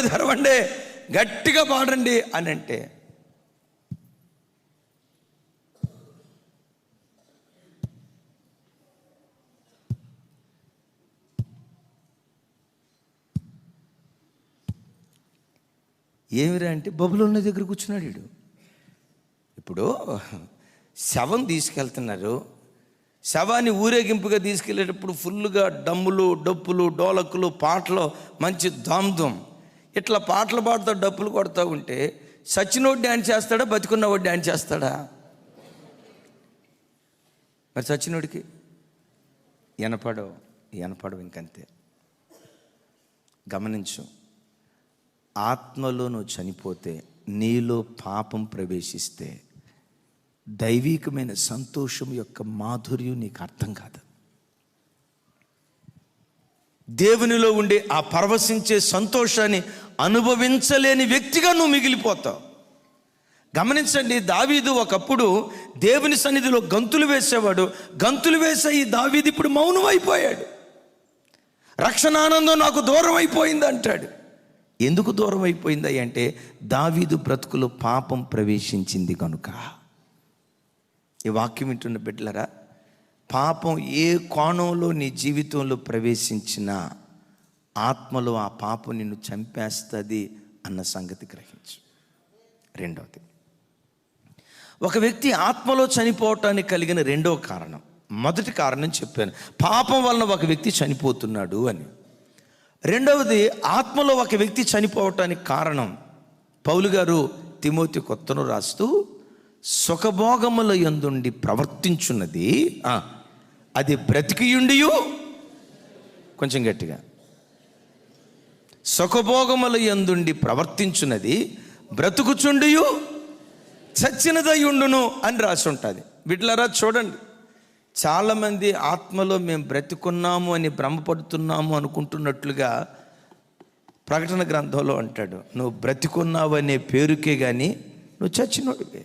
తెరవండి, గట్టిగా పాడండి అని అంటే, ఏమిరా అంటే బబులోను దగ్గర కూర్చున్నాడు వీడు. ఇప్పుడు శవం తీసుకెళ్తున్నారు, శవాన్ని ఊరేగింపుగా తీసుకెళ్ళేటప్పుడు ఫుల్గా డమ్ములు, డప్పులు, డోలకులు, పాటలు, మంచి దామ్దం, ఇట్లా పాటలు పాడుతూ డప్పులు కొడుతూ ఉంటే సచ్చినోడు డ్యాన్స్ చేస్తాడా, బతికున్నవాడు డ్యాన్స్ చేస్తాడా? మరి సచ్చినోడికి ఎనపడవు ఇంకంతే. గమనించు, ఆత్మలో నువ్వు చనిపోతే, నీలో పాపం ప్రవేశిస్తే, దైవికమైన సంతోషం యొక్క మాధుర్యం నీకు అర్థం కాదు. దేవునిలో ఉండే ఆ పరవశించే సంతోషాన్ని అనుభవించలేని వ్యక్తిగా నువ్వు మిగిలిపోతావు. గమనించండి, దావీదు ఒకప్పుడు దేవుని సన్నిధిలో గంతులు వేసేవాడు. గంతులు వేసే ఈ దావీదు ఇప్పుడు మౌనం అయిపోయాడు. రక్షణ ఆనందం నాకు దూరం అయిపోయింది అంటాడు. ఎందుకు దూరం అయిపోయింది అంటే దావీదు బ్రతుకులో పాపం ప్రవేశించింది కనుక. ఈ వాక్యం వింటున్న బిడ్డలారా, పాపం ఏ కోణంలో నీ జీవితంలో ప్రవేశించినా ఆత్మలో ఆ పాపం నిన్ను చంపేస్తుంది అన్న సంగతి గ్రహించు. రెండవది, ఒక వ్యక్తి ఆత్మలో చనిపోవటానికి కలిగిన రెండవ కారణం. మొదటి కారణం చెప్పాను, పాపం వలన ఒక వ్యక్తి చనిపోతున్నాడు అని. రెండవది, ఆత్మలో ఒక వ్యక్తి చనిపోవటానికి కారణం పౌలు గారు తిమోతికి ఉత్తరం రాస్తూ, సుఖభోగముల యందుండి ప్రవర్తించున్నది అది బ్రతికియుండియు, కొంచెం గట్టిగా, సుఖభోగముల యందుండి ప్రవర్తించున్నది బ్రతుకుచుండియు చచ్చినదయుండును అని రాసి ఉంటుంది. బిడ్డలారా చూడండి, చాలామంది ఆత్మలో మేము బ్రతికున్నాము అని భ్రమపడుతున్నాము అనుకుంటున్నట్లుగా ప్రకటన గ్రంథంలో అంటాడు, నువ్వు బ్రతికున్నావు అనే పేరుకే కానీ నువ్వు చచ్చినోడివే.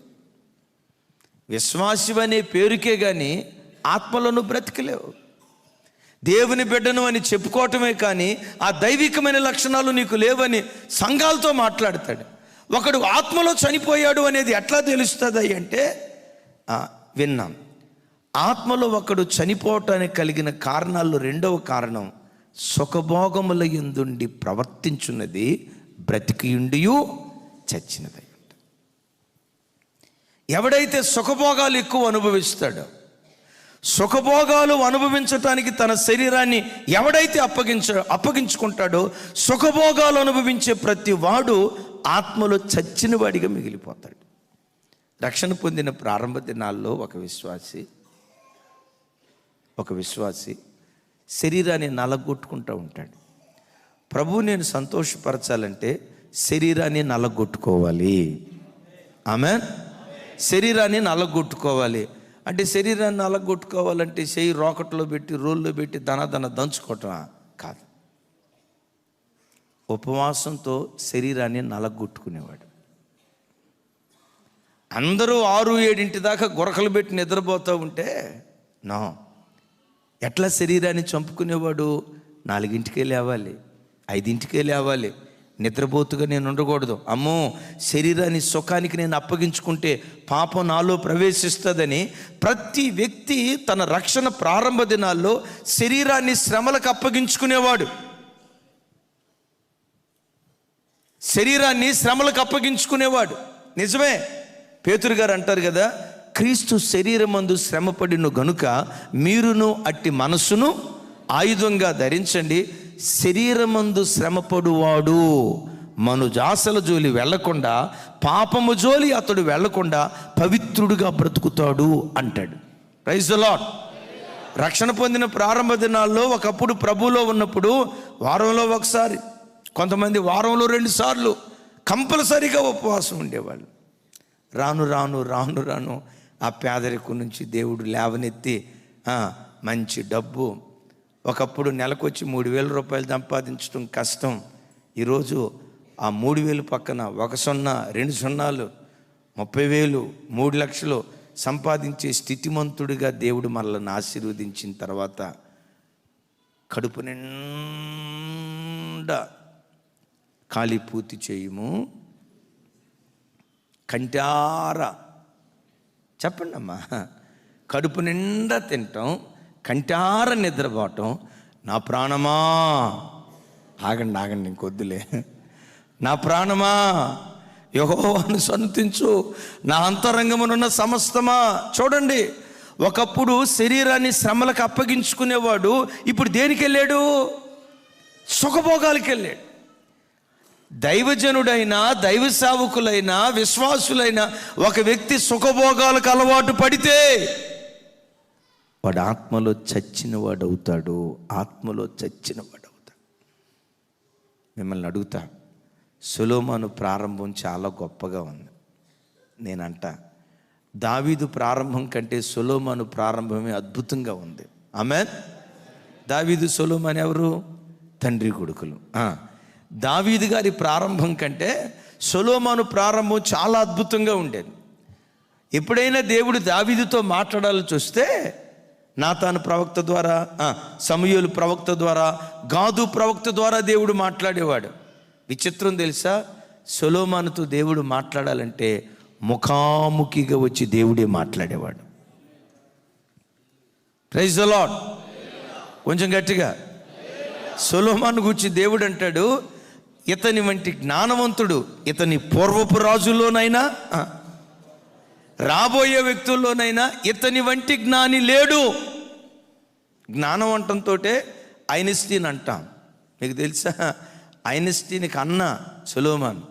విశ్వాసి అనే పేరుకే కానీ ఆత్మలో నువ్వు బ్రతికలేవు. దేవుని బిడ్డను అని చెప్పుకోవటమే కానీ ఆ దైవికమైన లక్షణాలు నీకు లేవని సంఘాలతో మాట్లాడతాడు. ఒకడు ఆత్మలో చనిపోయాడు అనేది ఎట్లా తెలుస్తుంది అంటే, విన్నాం, ఆత్మలో ఒకడు చనిపోవటానికి కలిగిన కారణాల్లో రెండవ కారణం సుఖభోగముల యందుండి ప్రవర్తించున్నది బ్రతికియుండియు చచ్చినదై. ఎవడైతే సుఖభోగాలు ఎక్కువ అనుభవిస్తాడో, సుఖభోగాలు అనుభవించటానికి తన శరీరాన్ని ఎవడైతే అప్పగించుకుంటాడో, సుఖభోగాలు అనుభవించే ప్రతి వాడు ఆత్మలో చచ్చిన వాడిగా మిగిలిపోతాడు. రక్షణ పొందిన ప్రారంభ దినాల్లో ఒక విశ్వాసి శరీరాన్ని నలగొట్టుకుంటూ ఉంటాడు. ప్రభు నేను సంతోషపరచాలంటే శరీరాన్ని నలగొట్టుకోవాలి. ఆమేన్. శరీరాన్ని నలగొట్టుకోవాలి అంటే, శరీరాన్ని నలగొట్టుకోవాలంటే చెయ్యి రోకట్లో పెట్టి రోల్లో పెట్టి దన దంచుకోవటం కాదు. ఉపవాసంతో శరీరాన్ని నలగొట్టుకునేవాడు. అందరూ 6-7 దాకా గురకలు పెట్టి నిద్రపోతూ ఉంటే ఎట్లా శరీరాన్ని చంపుకునేవాడు? 4 లేవాలి, 5 లేవాలి. నిద్రపోతుగా నేను ఉండకూడదు. అమ్మో, శరీరాన్ని సుఖానికి నేను అప్పగించుకుంటే పాపం నాలో ప్రవేశిస్తుందని ప్రతి వ్యక్తి తన రక్షణ ప్రారంభ దినాల్లో శరీరాన్ని శ్రమలకు అప్పగించుకునేవాడు. నిజమే, పేతురు గారు అంటారు కదా, క్రీస్తు శరీరమందు శ్రమపడిన గనుక మీరును అట్టి మనస్సును ఆయుధంగా ధరించండి. శరీరమందు శ్రమపడువాడు మనుజాసల జోలి వెళ్లకుండా, పాపము జోలి అతడు వెళ్లకుండా పవిత్రుడిగా బ్రతుకుతాడు అంటాడు. Praise the lord. రక్షణ పొందిన ప్రారంభ దినాల్లో ఒకప్పుడు ప్రభువులో ఉన్నప్పుడు వారంలో ఒకసారి, కొంతమంది వారంలో 2 సార్లు కంపల్సరీగా ఉపవాసం ఉండేవాళ్ళు. రాను రాను రాను రాను ఆ పేదరికం నుంచి దేవుడు లేవనెత్తి మంచి డబ్బు, ఒకప్పుడు నెలకొచ్చి 3,000 రూపాయలు సంపాదించడం కష్టం. ఈరోజు ఆ 3,000 పక్కన 1 సున్నా 2 సున్నాలు 30,000 3 లక్షలు సంపాదించే స్థితిమంతుడిగా దేవుడు మనల్ని ఆశీర్వదించిన తర్వాత కడుపు నిండా ఖాళీ పూర్తి చేయము, కంటారా, చెప్పండి అమ్మా, కడుపు నిండా తింటాం, కంటార నిద్రపోవటం. నా ప్రాణమా, ఆగండి ఇంకొద్దులే, నా ప్రాణమా యెహోవాను సన్నుతించు, నా అంతరంగమునున్న సమస్తమా. చూడండి, ఒకప్పుడు శరీరాన్ని శ్రమలకు అప్పగించుకునేవాడు ఇప్పుడు దేనికి వెళ్ళాడు? సుఖభోగాలకు వెళ్ళాడు. దైవజనుడైనా, దైవ సేవకులైనా, విశ్వాసులైనా ఒక వ్యక్తి సుఖభోగాలకు అలవాటు పడితే వాడు ఆత్మలో చచ్చినవాడు అవుతాడు. మిమ్మల్ని అడుగుతా, సొలొమోను ప్రారంభం చాలా గొప్పగా ఉంది. నేనంట దావీదు ప్రారంభం కంటే సొలొమోను ప్రారంభమే అద్భుతంగా ఉంది. ఆమేన్. దావీదు సొలొమోను ఎవరు? తండ్రి కొడుకులు. దావీదు గారి ప్రారంభం కంటే సొలొమోను ప్రారంభం చాలా అద్భుతంగా ఉండేది. ఎప్పుడైనా దేవుడు దావీదుతో మాట్లాడాలని చూస్తే నాతాను ప్రవక్త ద్వారా, సమూయేలు ప్రవక్త ద్వారా, గాదు ప్రవక్త ద్వారా దేవుడు మాట్లాడేవాడు. విచిత్రం తెలుసా, సొలొమోనుతో దేవుడు మాట్లాడాలంటే ముఖాముఖిగా వచ్చి దేవుడే మాట్లాడేవాడు. Praise the lord. కొంచెం గట్టిగా. సొలొమోను గురించి దేవుడు అంటాడు, ఇతని వంటి జ్ఞానవంతుడు ఇతని పూర్వపు రాజుల్లోనైనా రాబోయే వ్యక్తుల్లోనైనా ఇతని వంటి జ్ఞాని లేడు. జ్ఞానవంతంతో ఐన్స్టీన్ అంటాం. మీకు తెలుసా, ఐన్స్టీన్కి అన్న సొలొమోను,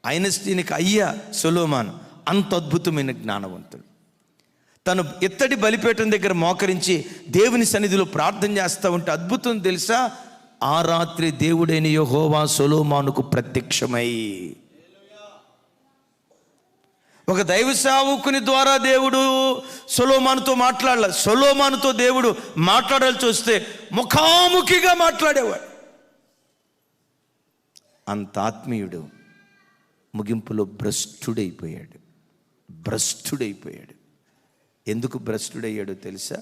ఐన్స్టీన్కి అయ్యా సొలొమోను. అంత అద్భుతమైన జ్ఞానవంతుడు. తను ఇత్తడి బలిపీఠం దగ్గర మోకరించి దేవుని సన్నిధిలో ప్రార్థన చేస్తూ ఉంటే అద్భుతం తెలుసా, ఆ రాత్రి దేవుడైన యెహోవా సొలొమోనుకు ప్రత్యక్షమై, ఒక దైవ సేవకుని ద్వారా దేవుడు సొలొమోనుతో మాట్లాడాల. సొలొమోనుతో దేవుడు మాట్లాడాల్సి వస్తే ముఖాముఖిగా మాట్లాడేవాడు. అంత ఆత్మీయుడు ముగింపులో భ్రష్టుడైపోయాడు. ఎందుకు భ్రష్టుడయ్యాడో తెలుసా?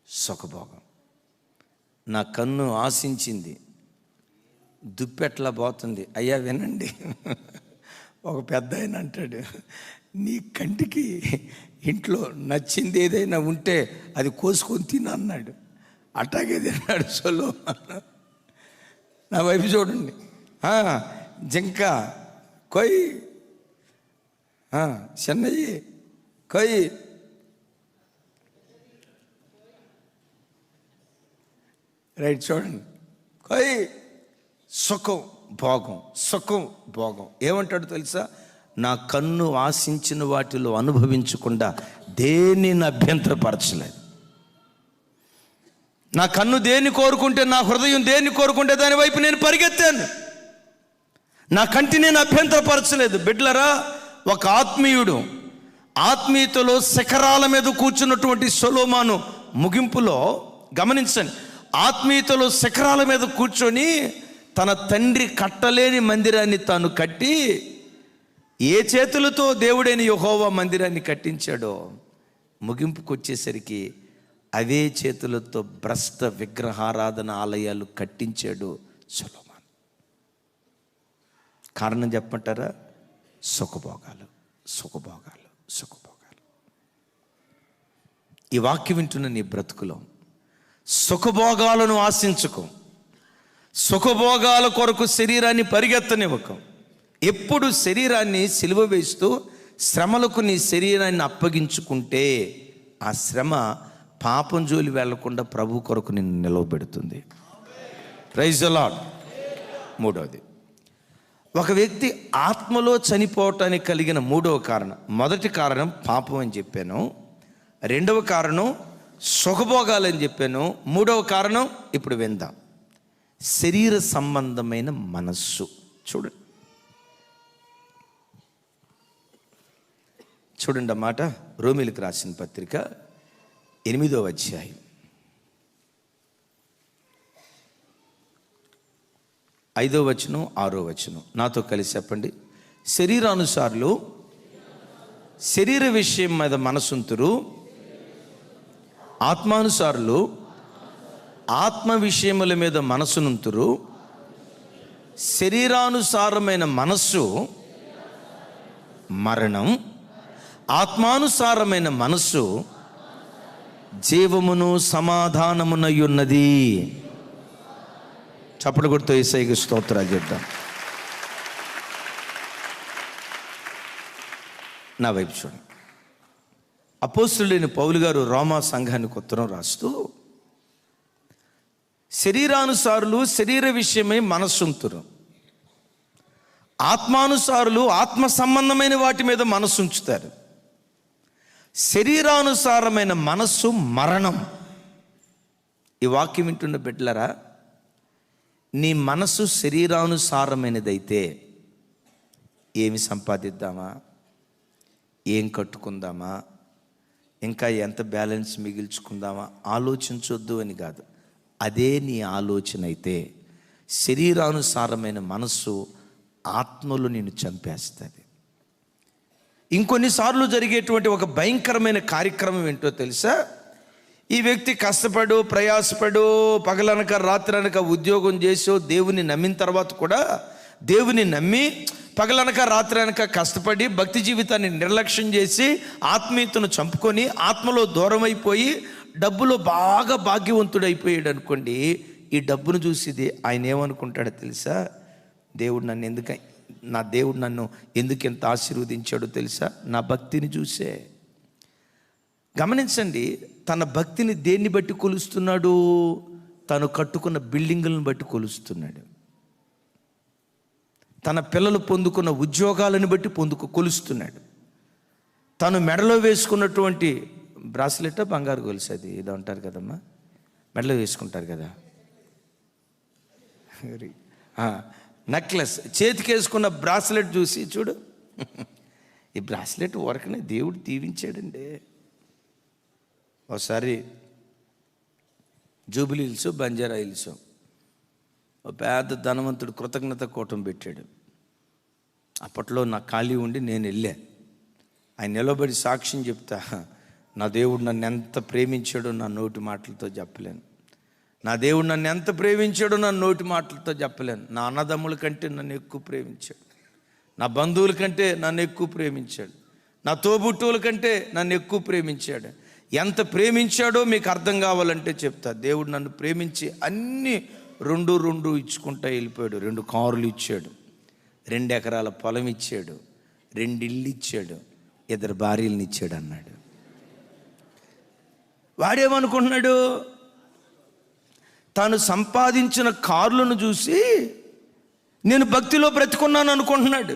సుఖభోగం. నా కన్ను ఆశించింది, దుప్పెట్లా పోతుంది. అయ్యా వినండి, ఒక పెద్ద ఆయన అంటాడు, నీ కంటికి ఇంట్లో నచ్చింది ఏదైనా ఉంటే అది కోసుకొని తిన అన్నాడు. అట్లాగే తిన్నాడు సొలొమోను. నా వైపు చూడండి, జింక కొయ్, చెన్నయ్యి కొయ్, రైట్ చూడండి, కొయ్. సుఖం భోగం. ఏమంటాడు తెలుసా, నా కన్ను ఆశించిన వాటిలో అనుభవించకుండా దేనిని అభ్యంతరపరచలేదు. నా కన్ను దేన్ని కోరుకుంటే, నా హృదయం దేన్ని కోరుకుంటే దాని వైపు నేను పరిగెత్తాను. నా కంటి నేను అభ్యంతరపరచలేదు. బిడ్డలరా, ఒక ఆత్మీయుడు ఆత్మీయతలో శిఖరాల మీద కూర్చున్నటువంటి సొలొమోను ముగింపులో గమనించండి, ఆత్మీయతలో శిఖరాల మీద కూర్చొని తన తండ్రి కట్టలేని మందిరాన్ని తాను కట్టి, ఏ చేతులతో దేవుడైన యెహోవా మందిరాన్ని కట్టించాడో ముగింపుకు వచ్చేసరికి అవే చేతులతో భ్రష్ట విగ్రహారాధన ఆలయాలు కట్టించాడు సొలొమోను. కారణం చెప్పమంటారా? సుఖభోగాలు. ఈ వాక్యం వింటున్న నీ బ్రతుకులో సుఖభోగాలను ఆశించుకో. సుఖభోగాల కొరకు శరీరాన్ని పరిగెత్తనివ్వకు. ఎప్పుడు శరీరాన్ని సిలువ వేస్తూ శ్రమలకు నీ శరీరాన్ని అప్పగించుకుంటే ఆ శ్రమ పాపం జోలి వెళ్లకుండా ప్రభు కొరకు నిన్ను నిలవబెడుతుంది. Praise the lord. మూడవది, ఒక వ్యక్తి ఆత్మలో చనిపోవటానికి కలిగిన మూడవ కారణం, మొదటి కారణం పాపం అని చెప్పాను, రెండవ కారణం సుఖభోగాలు అని చెప్పాను, మూడవ కారణం ఇప్పుడు విందాం, శరీర సంబంధమైన మనస్సు. చూడండి అన్నమాట. రోమీలకు రాసిన పత్రిక 8వ అధ్యాయం 5వ వచనం 6వ వచనం నాతో కలిసి చెప్పండి. శరీరానుసారులు శరీర విషయం మీద మనసుంతురు, ఆత్మానుసారులు ఆత్మ విషయముల మీద మనసునుంతురు. శరీరానుసారమైన మనస్సు మరణం, ఆత్మానుసారమైన మనస్సు జీవమును సమాధానమునయున్నది. చప్పటి కొడుతూ యేసయ్యకి స్తోత్రాలు చెప్తాం. నా వైపు చూడండి. అపోస్తలుడైన పౌలు గారు రోమా సంఘానికి ఉత్తరం రాస్తూ, శరీరానుసారులు శరీర విషయమై మనస్సుంతురు, ఆత్మానుసారులు ఆత్మ సంబంధమైన వాటి మీద మనస్సు ఉంచుతారు. శరీరానుసారమైన మనస్సు మరణం. ఈ వాక్యం వింటున్న బిడ్డలరా, నీ మనస్సు శరీరానుసారమైనదైతే ఏమి సంపాదిద్దామా, ఏం కట్టుకుందామా, ఇంకా ఎంత బ్యాలెన్స్ మిగిల్చుకుందామా ఆలోచించొద్దు అని కాదు. అదే నీ ఆలోచన అయితే శరీరానుసారమైన మనస్సు ఆత్మలో నిన్ను చంపేస్తుంది. ఇంకొన్నిసార్లు జరిగేటువంటి ఒక భయంకరమైన కార్యక్రమం ఏంటో తెలుసా? ఈ వ్యక్తి కష్టపడు ప్రయాసపడు పగలనక రాత్రనక ఉద్యోగం చేసో దేవుని నమ్మిన తర్వాత కూడా, దేవుని నమ్మి పగలనక రాత్రనక కష్టపడి భక్తి జీవితాన్ని నిర్లక్ష్యం చేసి ఆత్మీయతను చంపుకొని ఆత్మలో దూరం అయిపోయి డబ్బులో బాగా భాగ్యవంతుడైపోయాడు అనుకోండి. ఈ డబ్బును చూసి ఆయన ఏమనుకుంటాడో తెలుసా? నా దేవుడు నన్ను ఎందుకు ఎంత ఆశీర్వదించాడో తెలుసా? నా భక్తిని చూసే. గమనించండి, తన భక్తిని దేన్ని బట్టి కొలుస్తున్నాడు? తను కట్టుకున్న బిల్డింగులను బట్టి కొలుస్తున్నాడు. తన పిల్లలు పొందుకున్న ఉద్యోగాలను బట్టి కొలుస్తున్నాడు. తను మెడలో వేసుకున్నటువంటి బ్రాస్లెట్, బంగారు గొలుసు, అది ఏదో అంటారు కదమ్మా, మెడలో వేసుకుంటారు కదా, నెక్లెస్, చేతికి వేసుకున్న బ్రాస్లెట్ చూసి చూడు, ఈ బ్రాస్లెట్ వరకునే దేవుడు దీవించాడండి. ఒకసారి జూబిలీ హిల్స్, బంజారా హిల్స్ ఒక పెద్ద ధనవంతుడు కృతజ్ఞత కూటం పెట్టాడు. అప్పట్లో నాకు ఖాళీ ఉండి నేను వెళ్ళా. ఆయన నిలబడి సాక్ష్యం చెప్తా, నా దేవుడు నన్ను ఎంత ప్రేమించాడో నా నోటి మాటలతో చెప్పలేను. నా దేవుడు నన్ను ఎంత ప్రేమించాడో నా నోటి మాటలతో చెప్పలేను. నా అన్నదమ్ముల కంటే నన్ను ఎక్కువ ప్రేమించాడు, నా బంధువుల కంటే నన్ను ఎక్కువ ప్రేమించాడు, నా తోబుట్టువుల కంటే నన్ను ఎక్కువ ప్రేమించాడు. ఎంత ప్రేమించాడో మీకు అర్థం కావాలంటే చెప్తా. దేవుడు నన్ను ప్రేమించి అన్నీ రెండు ఇచ్చుకుంటా వెళ్ళిపోయాడు. 2 కార్లు ఇచ్చాడు, 2 ఎకరాల పొలం ఇచ్చాడు, 2 ఇళ్ళు ఇచ్చాడు, 2 భార్యలను ఇచ్చాడు అన్నాడు. వాడేమనుకుంటున్నాడు? తాను సంపాదించిన కార్లను చూసి నేను భక్తిలో బ్రతుకున్నాను అనుకుంటున్నాడు.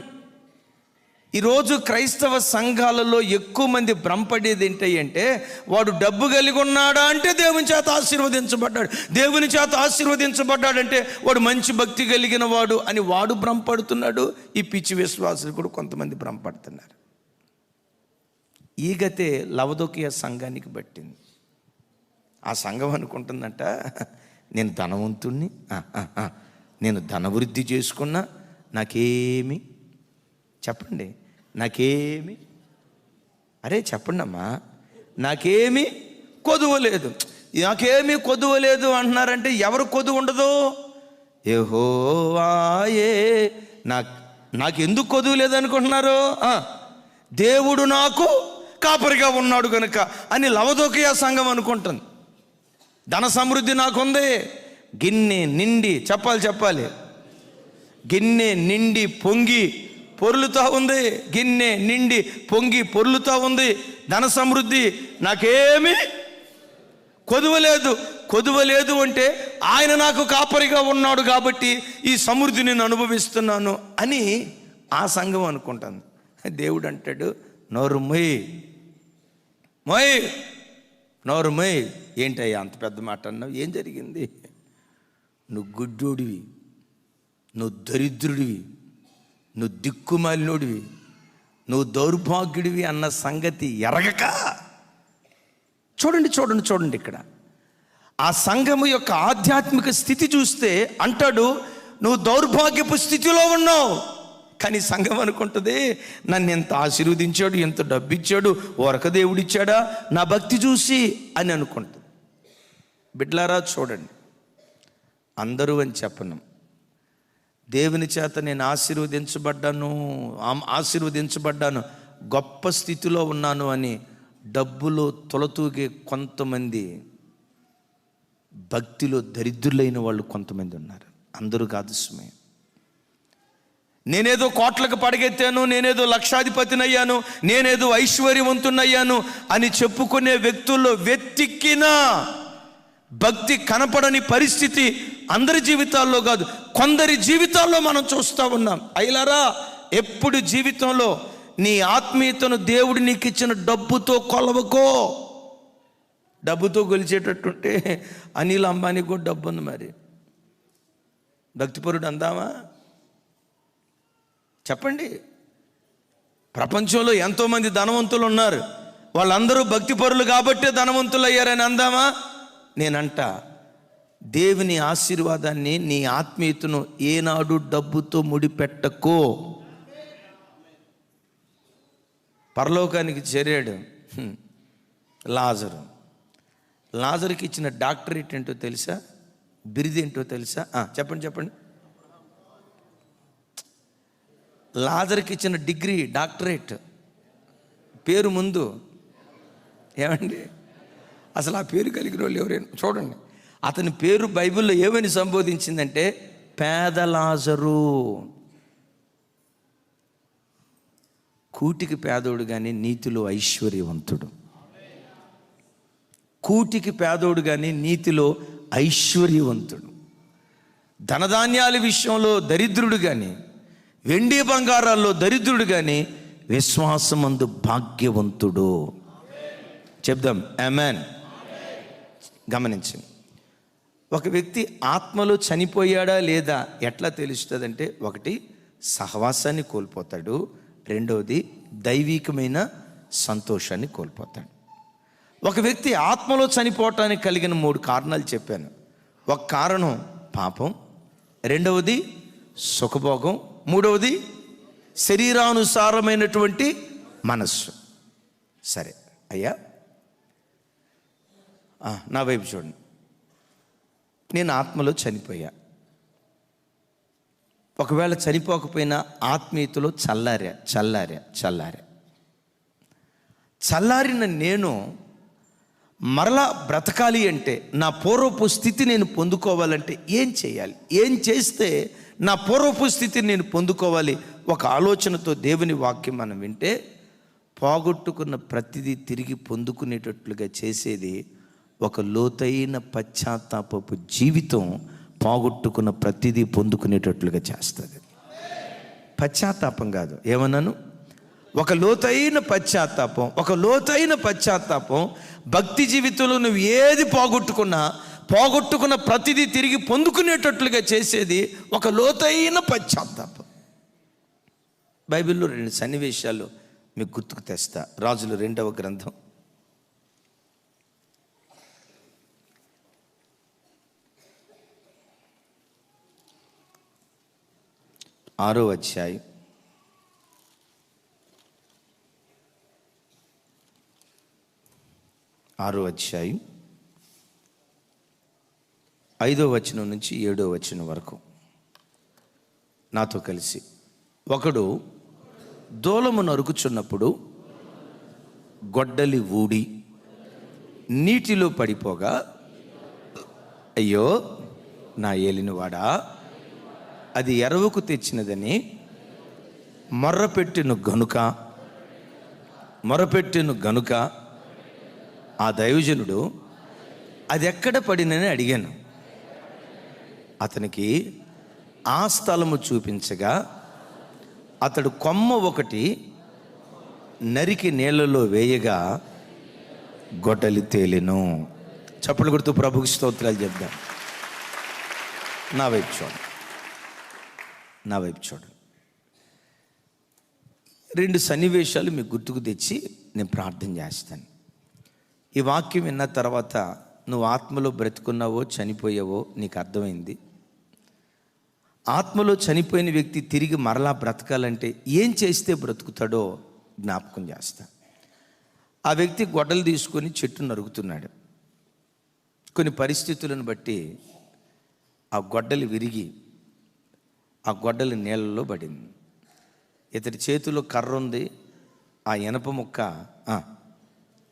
ఈరోజు క్రైస్తవ సంఘాలలో ఎక్కువ మంది భ్రమపడేది ఏంటంటే, వాడు డబ్బు కలిగి ఉన్నాడా అంటే దేవుని చేత ఆశీర్వదించబడ్డాడు, దేవుని చేత ఆశీర్వదించబడ్డాడంటే వాడు మంచి భక్తి కలిగిన వాడు అని వాడు భ్రమపడుతున్నాడు. ఈ పిచ్చి విశ్వాసులు కూడా కొంతమంది భ్రమపడుతున్నారు. ఈ గతే లవదోకియ సంఘానికి పట్టింది. ఆ సంఘం అనుకుంటుందంట, నేను ధనవంతుణ్ణి, నేను ధనవృద్ధి చేసుకున్నా, నాకేమి చెప్పండి, నాకేమి, అరే చెప్పండి అమ్మా, నాకేమీ కొదువలేదు. నాకేమీ కొదువలేదు అంటున్నారంటే ఎవరు కొదువు ఉండదు? యెహోవాయే. నాకెందుకు కొదువు లేదనుకుంటున్నారు? దేవుడు నాకు కాపరిగా ఉన్నాడు కనుక అని లవదోకియ సంఘం అనుకుంటుంది. ధన సమృద్ధి నాకుంది, గిన్నె నిండి, చెప్పాలి, గిన్నె నిండి పొంగి పొర్లుతా ఉంది, గిన్నె నిండి పొంగి పొర్లుతా ఉంది, ధన సమృద్ధి, నాకేమీ కొదువలేదు అంటే ఆయన నాకు కాపరిగా ఉన్నాడు కాబట్టి ఈ సమృద్ధి నేను అనుభవిస్తున్నాను అని ఆ సంఘం అనుకుంటాను. దేవుడు అంటాడు, నోరు మొయ్, ఏంటయ్యా అంత పెద్ద మాట అన్నావు? ఏం జరిగింది? నువ్వు గుడ్డోడివి, నువ్వు దరిద్రుడివి, నువ్వు దిక్కుమాలినోడివి, నువ్వు దౌర్భాగ్యుడివి అన్న సంగతి ఎరగక. చూడండి ఇక్కడ ఆ సంఘము యొక్క ఆధ్యాత్మిక స్థితి చూస్తే అంటాడు, నువ్వు దౌర్భాగ్యపు స్థితిలో ఉన్నావు. కానీ సంఘం అనుకుంటుంది, నన్ను ఎంత ఆశీర్వదించాడు, ఎంత డబ్బు ఇచ్చాడు, ఒరక దేవుడిచ్చాడా నా భక్తి చూసి అని అనుకుంటుంది. బిడ్లారా చూడండి, అందరూ అని చెప్పను, దేవుని చేత నేను ఆశీర్వదించబడ్డాను, గొప్ప స్థితిలో ఉన్నాను అని డబ్బులో తొలతూగే కొంతమంది, భక్తిలో దరిద్రులైన వాళ్ళు కొంతమంది ఉన్నారు. అందరూ కాదు సుమే. నేనేదో కోట్లకు పడగెత్తాను, నేనేదో లక్షాధిపతినయ్యాను, నేనేదో ఐశ్వర్యవంతునయ్యాను అని చెప్పుకునే వ్యక్తుల్లో వెతికినా భక్తి కనపడని పరిస్థితి అందరి జీవితాల్లో కాదు, కొందరి జీవితాల్లో మనం చూస్తూ ఉన్నాం. అయ్యలారా, ఎప్పుడు జీవితంలో నీ ఆత్మీయతను దేవుడు నీకు ఇచ్చిన డబ్బుతో కొలవకో. డబ్బుతో కొలిచేటట్టుంటే అనిల్ అంబానీకి కూడా డబ్బు ఉంది, మరి భక్తిపరుడు అందామా? చెప్పండి. ప్రపంచంలో ఎంతోమంది ధనవంతులు ఉన్నారు, వాళ్ళందరూ భక్తిపరులు కాబట్టే ధనవంతులు అయ్యారని అందామా? నేనంట, దేవుని ఆశీర్వాదాన్ని, నీ ఆత్మీయతను ఏనాడు డబ్బుతో ముడిపెట్టకో. పరలోకానికి చేరాడు లాజరు. లాజరుకి ఇచ్చిన డాక్టరేట్ ఏంటో తెలుసా? బిరుదు ఏంటో తెలుసా? చెప్పండి. లాజరుకి ఇచ్చిన డిగ్రీ డాక్టరేట్, పేరు ముందు ఏమండి? అసలు ఆ పేరు కలిగిన వాళ్ళు ఎవరైనా చూడండి. అతని పేరు బైబిల్లో ఏమని సంబోధించిందంటే పేద లాజరు. కూటికి పేదోడు కానీ నీతిలో ఐశ్వర్యవంతుడు. కూటికి పేదోడు కానీ నీతిలో ఐశ్వర్యవంతుడు. ధనధాన్యాల విషయంలో దరిద్రుడు కానీ, వెండి బంగారాల్లో దరిద్రుడు కానీ, విశ్వాసమందు భాగ్యవంతుడు. చెప్దాం ఆమేన్. గమనించండి, ఒక వ్యక్తి ఆత్మలో చనిపోయాడా లేదా ఎట్లా తెలుస్తుందంటే, ఒకటి సహవాసాన్ని కోల్పోతాడు, రెండవది దైవికమైన సంతోషాన్ని కోల్పోతాడు. ఒక వ్యక్తి ఆత్మలో చనిపోవటానికి కలిగిన 3 కారణాలు చెప్పాను. ఒక కారణం పాపం, రెండవది సుఖభోగం, మూడవది శరీరానుసారమైనటువంటి మనస్సు. సరే అయ్యా, నా వైపు చూడండి. నేను ఆత్మలో చనిపోయా. ఒకవేళ చనిపోకపోయినా ఆత్మీయతలో చల్లారిన నేను మరలా బ్రతకాలి అంటే, నా పూర్వపు స్థితి నేను పొందుకోవాలంటే ఏం చేయాలి? ఏం చేస్తే నా పూర్వపు స్థితిని నేను పొందుకోవాలి? ఒక ఆలోచనతో దేవుని వాక్యం మనం వింటే, పోగొట్టుకున్న ప్రతిదీ తిరిగి పొందుకునేటట్లుగా చేసేది ఒక లోతైన పశ్చాత్తాపపు జీవితం. పోగొట్టుకున్న ప్రతిదీ పొందుకునేటట్లుగా చేస్తుంది. పశ్చాత్తాపం కాదు, ఏమన్నాను? ఒక లోతైన పశ్చాత్తాపం. భక్తి జీవితంలో నువ్వు ఏది పోగొట్టుకున్న ప్రతిదీ తిరిగి పొందుకునేటట్లుగా చేసేది ఒక లోతైన పశ్చాత్తాపం. బైబిల్లో 2 సన్నివేశాలు మీకు గుర్తుకు తెస్తా. రాజులు 2వ గ్రంథం 6వ అధ్యాయం 5వ వచనం నుంచి 7వ వచనం వరకు నాతో కలిసి. ఒకడు దూలము నరుకుచున్నప్పుడు గొడ్డలి ఊడి నీటిలో పడిపోగా, అయ్యో నా ఏలినవాడా, అది ఎరవుకు తెచ్చినదని మొర్రపెట్టెను గనుక ఆ దైవజనుడు అది ఎక్కడ పడినని అడిగాను. అతనికి ఆ స్థలము చూపించగా అతడు కొమ్మ ఒకటి నరికి నీళ్ళలో వేయగా గొడ్డలి తేలెను. చప్పట్లు కొడుతూ ప్రభుకి స్తోత్రాలు చెప్దాం. నా వైపు చూడండి. 2 సన్నివేశాలు మీకు గుర్తుకు తెచ్చి నేను ప్రార్థన చేస్తాను. ఈ వాక్యం విన్న తర్వాత నువ్వు ఆత్మలో బ్రతుకున్నావో చనిపోయావో నీకు అర్థమైంది. ఆత్మలో చనిపోయిన వ్యక్తి తిరిగి మరలా బ్రతకాలంటే ఏం చేస్తే బ్రతుకుతాడో జ్ఞాపకం చేస్తా. ఆ వ్యక్తి గొడ్డలు తీసుకొని చెట్టు నరుగుతున్నాడు. కొన్ని పరిస్థితులను బట్టి ఆ గొడ్డలి విరిగి ఆ గొడ్డలి నీళ్ళలో పడింది. ఇతడి చేతిలో కర్ర ఉంది, ఆ ఇనప ముక్క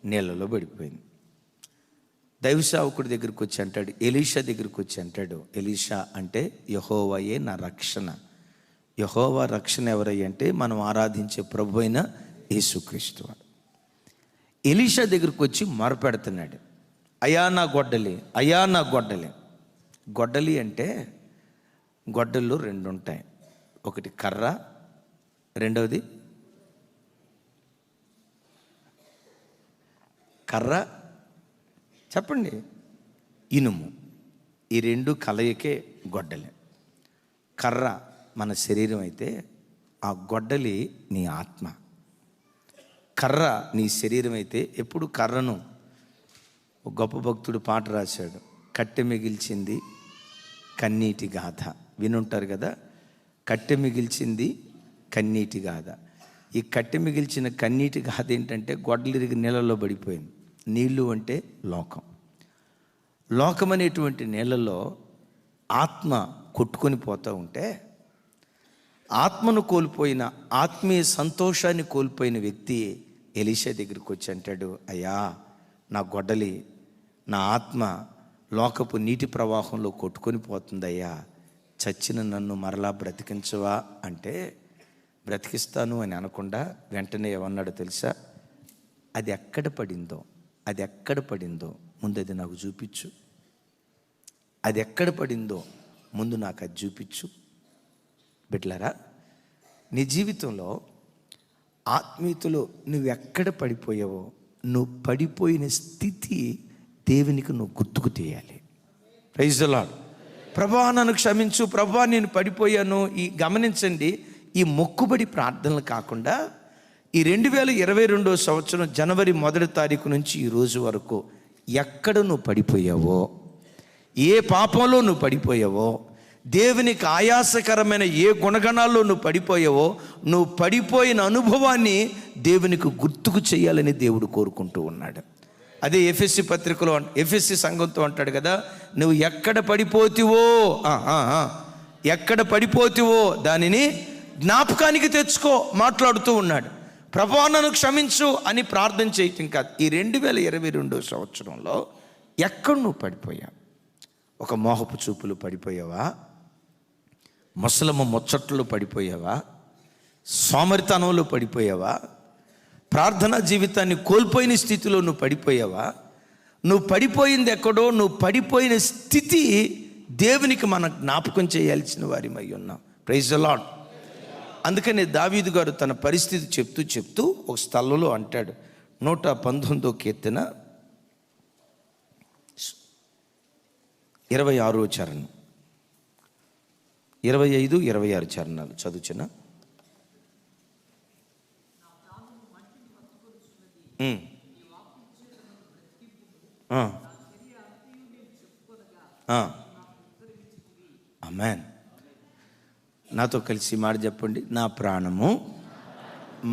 నీళ్ళలో పడిపోయింది. దైవసేవకుడి దగ్గరికి వచ్చి అంటాడు, ఎలీషా దగ్గరికి వచ్చి అంటాడు, ఎలీషా అంటే యెహోవాయే నా రక్షణ. యెహోవా రక్షణ ఎవరయ్య అంటే మనం ఆరాధించే ప్రభు అయిన యేసుక్రీస్తు. ఎలీషా దగ్గరికి వచ్చి మొరపెడుతున్నాడు, అయ్యా నా గొడ్డలి. గొడ్డలి అంటే గొడ్డల్లో 2 ఉంటాయి. ఒకటి కర్ర, రెండవది చెప్పండి ఇనుము. ఈ 2 కలయికే గొడ్డలి. కర్ర మన శరీరం అయితే ఆ గొడ్డలి నీ ఆత్మ. కర్ర నీ శరీరం అయితే ఎప్పుడు కర్రను, గొప్ప భక్తుడు పాట రాశాడు, కట్టె మిగిల్చింది కన్నీటి గాథ వినుంటారు కదా. కట్టె మిగిల్చింది కన్నీటి గాథ. ఈ కట్టె మిగిల్చిన కన్నీటి గాథ ఏంటంటే గొడ్డలిరిగి నీళ్ళలో పడిపోయింది. నీళ్ళు అంటే లోకం. లోకం అనేటువంటి నీళ్ళలో ఆత్మ కొట్టుకొని పోతూ ఉంటే, ఆత్మను కోల్పోయిన, ఆత్మీయ సంతోషాన్ని కోల్పోయిన వ్యక్తి ఎలీషా దగ్గరికి వచ్చి అంటాడు, అయ్యా నా గొడ్డలి, నా ఆత్మ లోకపు నీటి ప్రవాహంలో కొట్టుకొని పోతుందయ్యా, చచ్చిన నన్ను మరలా బ్రతికించవా అంటే, బ్రతికిస్తాను అని అనకుండా వెంటనే ఏమన్నాడో తెలుసా? అది ఎక్కడ పడిందో ముందు అది నాకు చూపించు. అది ఎక్కడ పడిందో ముందు నాకు అది చూపించు. బిడ్డలారా, నీ జీవితంలో ఆత్మీయతలో నువ్వెక్కడ పడిపోయావో, నువ్వు పడిపోయిన స్థితి దేవునికి నువ్వు గుర్తుకు తీయాలి. Praise the lord. ప్రభువా నన్ను క్షమించు, ప్రభువా నేను పడిపోయాను. గమనించండి, ఈ మొక్కుబడి ప్రార్థనలు కాకుండా ఈ 2022 సంవత్సరం జనవరి 1వ తారీఖు నుంచి ఈ రోజు వరకు ఎక్కడ నువ్వు పడిపోయావో, ఏ పాపంలో నువ్వు పడిపోయావో, దేవునికి ఆయాసకరమైన ఏ గుణగణాల్లో నువ్వు పడిపోయావో, నువ్వు పడిపోయిన అనుభవాన్ని దేవునికి గుర్తుకు చేయాలని దేవుడు కోరుకుంటూ ఉన్నాడు. అదే ఎఫెసీ పత్రికలో, ఎఫెసీ సంఘంతో అంటాడు కదా, నువ్వు ఎక్కడ పడిపోతివో దానిని జ్ఞాపకానికి తెచ్చుకో మాట్లాడుతూ ఉన్నాడు. ప్రభువా నన్ను క్షమించు అని ప్రార్థన చేయటం కాదు. ఈ 2022 సంవత్సరంలో ఎక్కడ నువ్వు పడిపోయావు? ఒక మోహపు చూపులు పడిపోయావా? ముసలమ్మ ముచ్చట్లు పడిపోయావా? సోమరితనంలో పడిపోయావా? ప్రార్థనా జీవితాన్ని కోల్పోయిన స్థితిలో నువ్వు పడిపోయావా? నువ్వు పడిపోయింది ఎక్కడో, నువ్వు పడిపోయిన స్థితి దేవునికి మనం జ్ఞాపకం చేయాల్సిన వారిమై ఉన్నాం. Praise the lord. అందుకనే దావీదు గారు తన పరిస్థితి చెప్తూ ఒక స్థలంలో అంటాడు, 119వ కీర్తన 26వ చరణం, 25, 26 చరణాలు చదువుచిన. ఆమేన్. నాతో కలిసి మాట చెప్పండి. నా ప్రాణము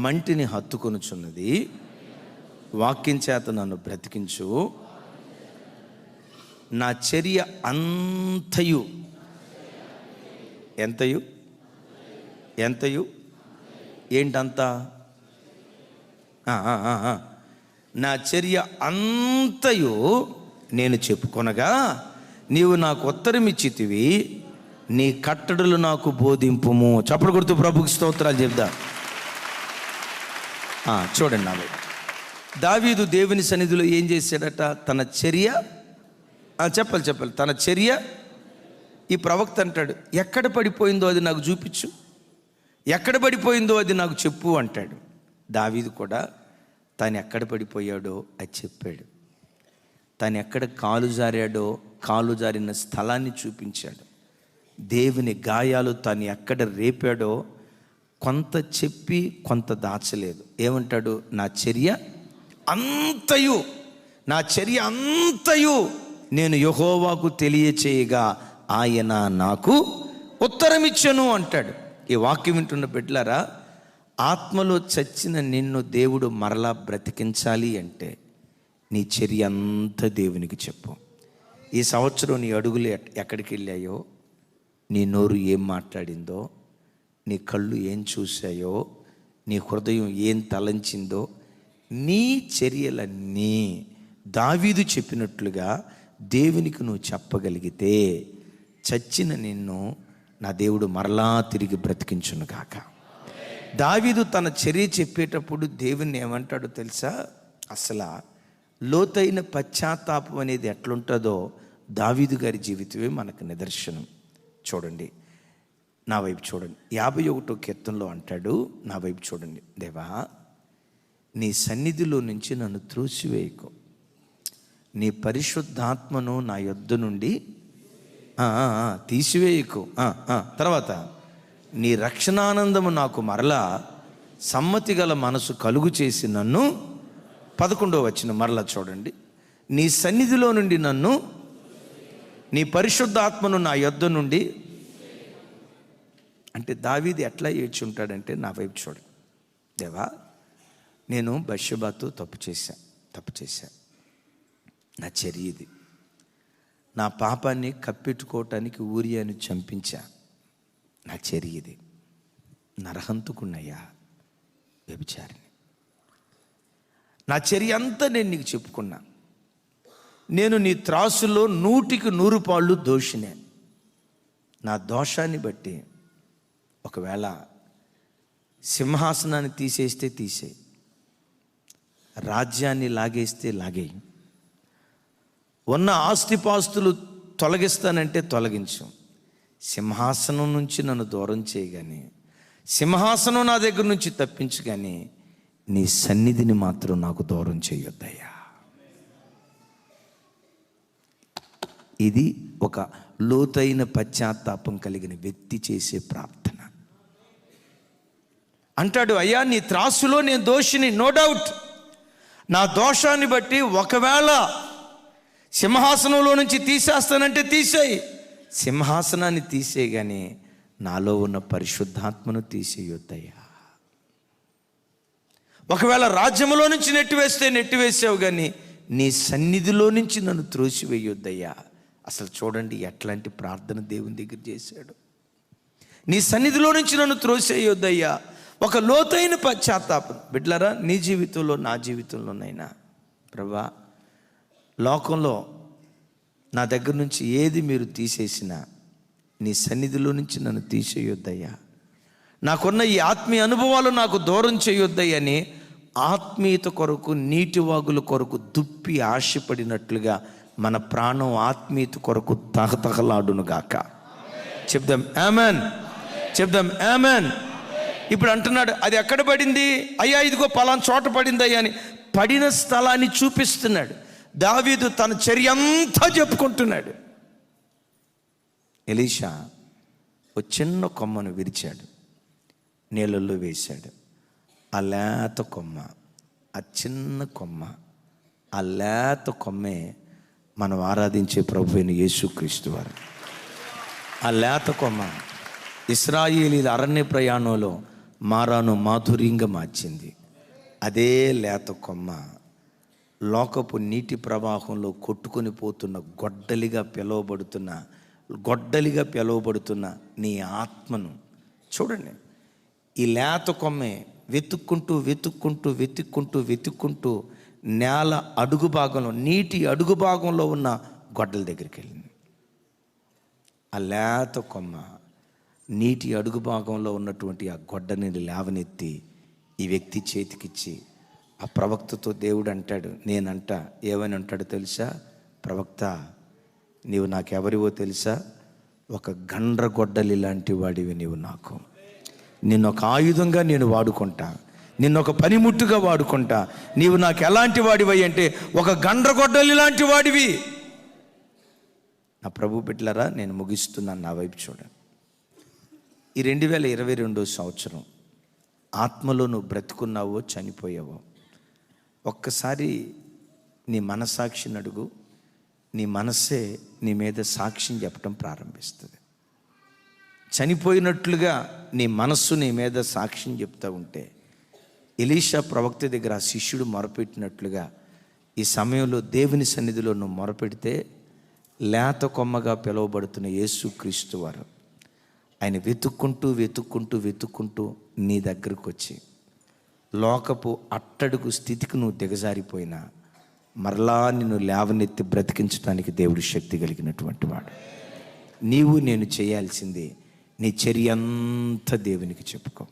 మంటిని హత్తుకొనుచున్నది, వాక్యం చేత నన్ను బ్రతికించు. నా చర్య అంతయు ఎంతయు ఏంటంతా? నా చర్య అంతయు నేను చెప్పుకొనగా నీవు నాకు ఉత్తరమిచ్చితివి, నీ కట్టడలు నాకు బోధింపుము. చప్పట్లు కొడుతూ ప్రభుకి స్తోత్రాలు చెప్దా. చూడండి నాలో దావీదు దేవుని సన్నిధిలో ఏం చేశాడట? తన చర్య చెప్పాలి తన చర్య. ఈ ప్రవక్త అంటాడు, ఎక్కడ పడిపోయిందో అది నాకు చూపించు, ఎక్కడ పడిపోయిందో అది నాకు చెప్పు అంటాడు. దావీదు కూడా తాను ఎక్కడ పడిపోయాడో అది చెప్పాడు. తాను ఎక్కడ కాలు జారిన స్థలాన్ని చూపించాడు. దేవుని గాయాలు తాను ఎక్కడ రేపాడో కొంత చెప్పి కొంత దాచలేదు. ఏమంటాడు? నా చర్య అంతయు నేను యెహోవాకు తెలియచేయగా ఆయన నాకు ఉత్తరమిచ్చెను అంటాడు. ఈ వాక్యం వింటున్న బిడ్డలారా, ఆత్మలో చచ్చిన నిన్ను దేవుడు మరలా బ్రతికించాలి అంటే నీ చర్య అంతా దేవునికి చెప్పు. ఈ సంవత్సరం నీ అడుగులు ఎక్కడికి వెళ్ళాయో, నీ నోరు ఏం మాట్లాడిందో, నీ కళ్ళు ఏం చూశాయో, నీ హృదయం ఏం తలంచిందో, నీ చర్యలన్నీ దావీదు చెప్పినట్లుగా దేవునికి నువ్వు చెప్పగలిగితే చచ్చిన నిన్ను నా దేవుడు మరలా తిరిగి బ్రతికించును గాక. దావీదు తన చర్య చెప్పేటప్పుడు దేవుని ఏమంటాడో తెలుసా? అసలు లోతైన పశ్చాత్తాపం అనేది ఎట్లుంటుందో దావీదు గారి జీవితమే మనకు నిదర్శనం. చూడండి, నా వైపు చూడండి. 51వ కీర్తనలో అంటాడు, నా వైపు చూడండి. దేవా, నీ సన్నిధిలో నుంచి నన్ను త్రోసివేయకు, నీ పరిశుద్ధాత్మను నా యొద్ద నుండి తీసివేయకు. తర్వాత నీ రక్షణానందము నాకు మరలా సమ్మతి గల మనసు కలుగు చేసి నన్ను 11వ వచనం మరలా చూడండి. నీ సన్నిధిలో నుండి నన్ను నీ పరిశుద్ధాత్మను నా యొద్ద నుండి. అంటే దావీదు ఎట్లా ఏడ్చుంటాడంటే, నా వైపు చూడ, దేవా నేను బత్షెబాతో తప్పు చేశా, నా చర్య ఇది, నా పాపాన్ని కప్పెట్టుకోవటానికి ఊరియాను చంపించా, నా చర్య ఇది, నరహంతుకున్నయ్యా, వ్యభిచారిని, నా చర్య అంతా నేను నీకు చెప్పుకున్నా, నేను నీ త్రాసులో 100కి 100 పాళ్ళు దోషినే. నా దోషాన్ని బట్టి ఒకవేళ సింహాసనాన్ని తీసేస్తే తీసేయి, రాజ్యాన్ని లాగేస్తే లాగేయి, ఉన్న ఆస్తిపాస్తులు తొలగిస్తానంటే తొలగించు, సింహాసనం నుంచి నన్ను దూరం చేయగానే, సింహాసనం నా దగ్గర నుంచి తప్పించు, కానీ నీ సన్నిధిని మాత్రం నాకు దూరం చేయొద్దయ్యా. ఇది ఒక లోతైన పశ్చాత్తాపం కలిగిన వ్యక్తి చేసే ప్రార్థన. అంటాడు, అయ్యా నీ త్రాసులో నేను దోషిని, నో డౌట్, నా దోషాన్ని బట్టి ఒకవేళ సింహాసనంలో నుంచి తీసేస్తానంటే తీసేయి, సింహాసనాన్ని తీసే కానీ నాలో ఉన్న పరిశుద్ధాత్మను తీసేయొద్దయ్యా. ఒకవేళ రాజ్యములో నుంచి నెట్టివేసావు, కానీ నీ సన్నిధిలో నుంచి నన్ను త్రోసివేయొద్దయ్యా. అసలు చూడండి ఎట్లాంటి ప్రార్థన దేవుని దగ్గర చేశాడు. నీ సన్నిధిలో నుంచి నన్ను త్రోసేయొద్దయ్యా. ఒక లోతైన పశ్చాత్తాపం. బిడ్డలారా, నీ జీవితంలో నా జీవితంలోనైనా, ప్రభా లోకంలో నా దగ్గర నుంచి ఏది మీరు తీసేసినా నీ సన్నిధిలో నుంచి నన్ను తీసేయొద్దయ్యా. నాకున్న ఈ ఆత్మీయ అనుభవాలు నాకు దూరం చేయొద్దయ్యని ఆత్మీయత కొరకు, నీటి వాగుల కొరకు దుప్పి ఆశపడినట్లుగా మన ప్రాణం ఆత్మీయత కొరకు తహతహలాడునుగాక. చెప్దాం ఆమెన్, చెప్దాం ఆమెన్. ఇప్పుడు అంటున్నాడు, అది ఎక్కడ పడింది అయ్యా, ఇదిగో పలానా చోట పడింది అయ్యా అని పడిన స్థలాన్ని చూపిస్తున్నాడు. దావీదు తన చర్య అంతా చెప్పుకుంటున్నాడు. ఎలీషా ఓ చిన్న కొమ్మను విరిచాడు, నీళ్ళల్లో వేశాడు. ఆ లేత కొమ్మ, ఆ చిన్న కొమ్మ, ఆ లేత కొమ్మే మనం ఆరాధించే ప్రభు అయిన యేసుక్రీస్తు వారు. ఆ లేత కొమ్మ ఇశ్రాయేలీల అరణ్య ప్రయాణంలో మారాను మాధుర్యంగా మార్చింది. అదే లేత కొమ్మ లోకపు నీటి ప్రవాహంలో కొట్టుకొని పోతున్న గొడ్డలిగా పిలువబడుతున్న నీ ఆత్మను చూడండి. ఈ లేత కొమ్మే వెతుక్కుంటూ నేల అడుగు భాగంలో, నీటి అడుగు భాగంలో ఉన్న గొడ్డల దగ్గరికి వెళ్ళింది. ఆ లేత కొమ్మ నీటి అడుగు భాగంలో ఉన్నటువంటి ఆ గొడ్డని లేవనెత్తి ఈ వ్యక్తి చేతికిచ్చి ఆ ప్రవక్తతో దేవుడు అంటాడు, ఏమని అంటాడు తెలుసా? ప్రవక్త, నీవు నాకెవరివో తెలుసా? ఒక గండ్రగొడ్డలి లాంటి వాడివి నీవు నాకు. నిన్నొక ఆయుధంగా నేను వాడుకుంటా, నిన్నొక పనిముట్టుగా వాడుకుంటా. నీవు నాకు ఎలాంటి వాడివి అంటే ఒక గండ్రగొడ్డలి లాంటి వాడివి. నా ప్రభు బిడ్డలారా, నేను ముగిస్తున్నాను, నా వైపు చూడండి. ఈ 2022 సంవత్సరం ఆత్మలో నువ్వు బ్రతుకున్నావో చనిపోయావో ఒక్కసారి నీ మనసాక్షిని అడుగు. నీ మనస్సే నీ మీద సాక్ష్యం చెప్పడం ప్రారంభిస్తుంది. చనిపోయినట్లుగా నీ మనస్సు నీ మీద సాక్ష్యం చెప్తూ ఉంటే, ఎలీషా ప్రవక్త దగ్గర ఆ శిష్యుడు మొరపెట్టినట్లుగా ఈ సమయంలో దేవుని సన్నిధిలో నువ్వు మొరపెడితే లేత కొమ్మగా పిలువబడుతున్న యేసుక్రీస్తు వారు ఆయన వెతుక్కుంటూ నీ దగ్గరకు వచ్చి లోకపు అట్టడుగు స్థితికి నువ్వు దిగజారిపోయినా మరలా నిన్ను లేవనెత్తి బ్రతికించడానికి దేవుడు శక్తి కలిగినటువంటి వాడు. నీవు నేను చేయాల్సింది నీ చర్య అంతా దేవునికి చెప్పుకో.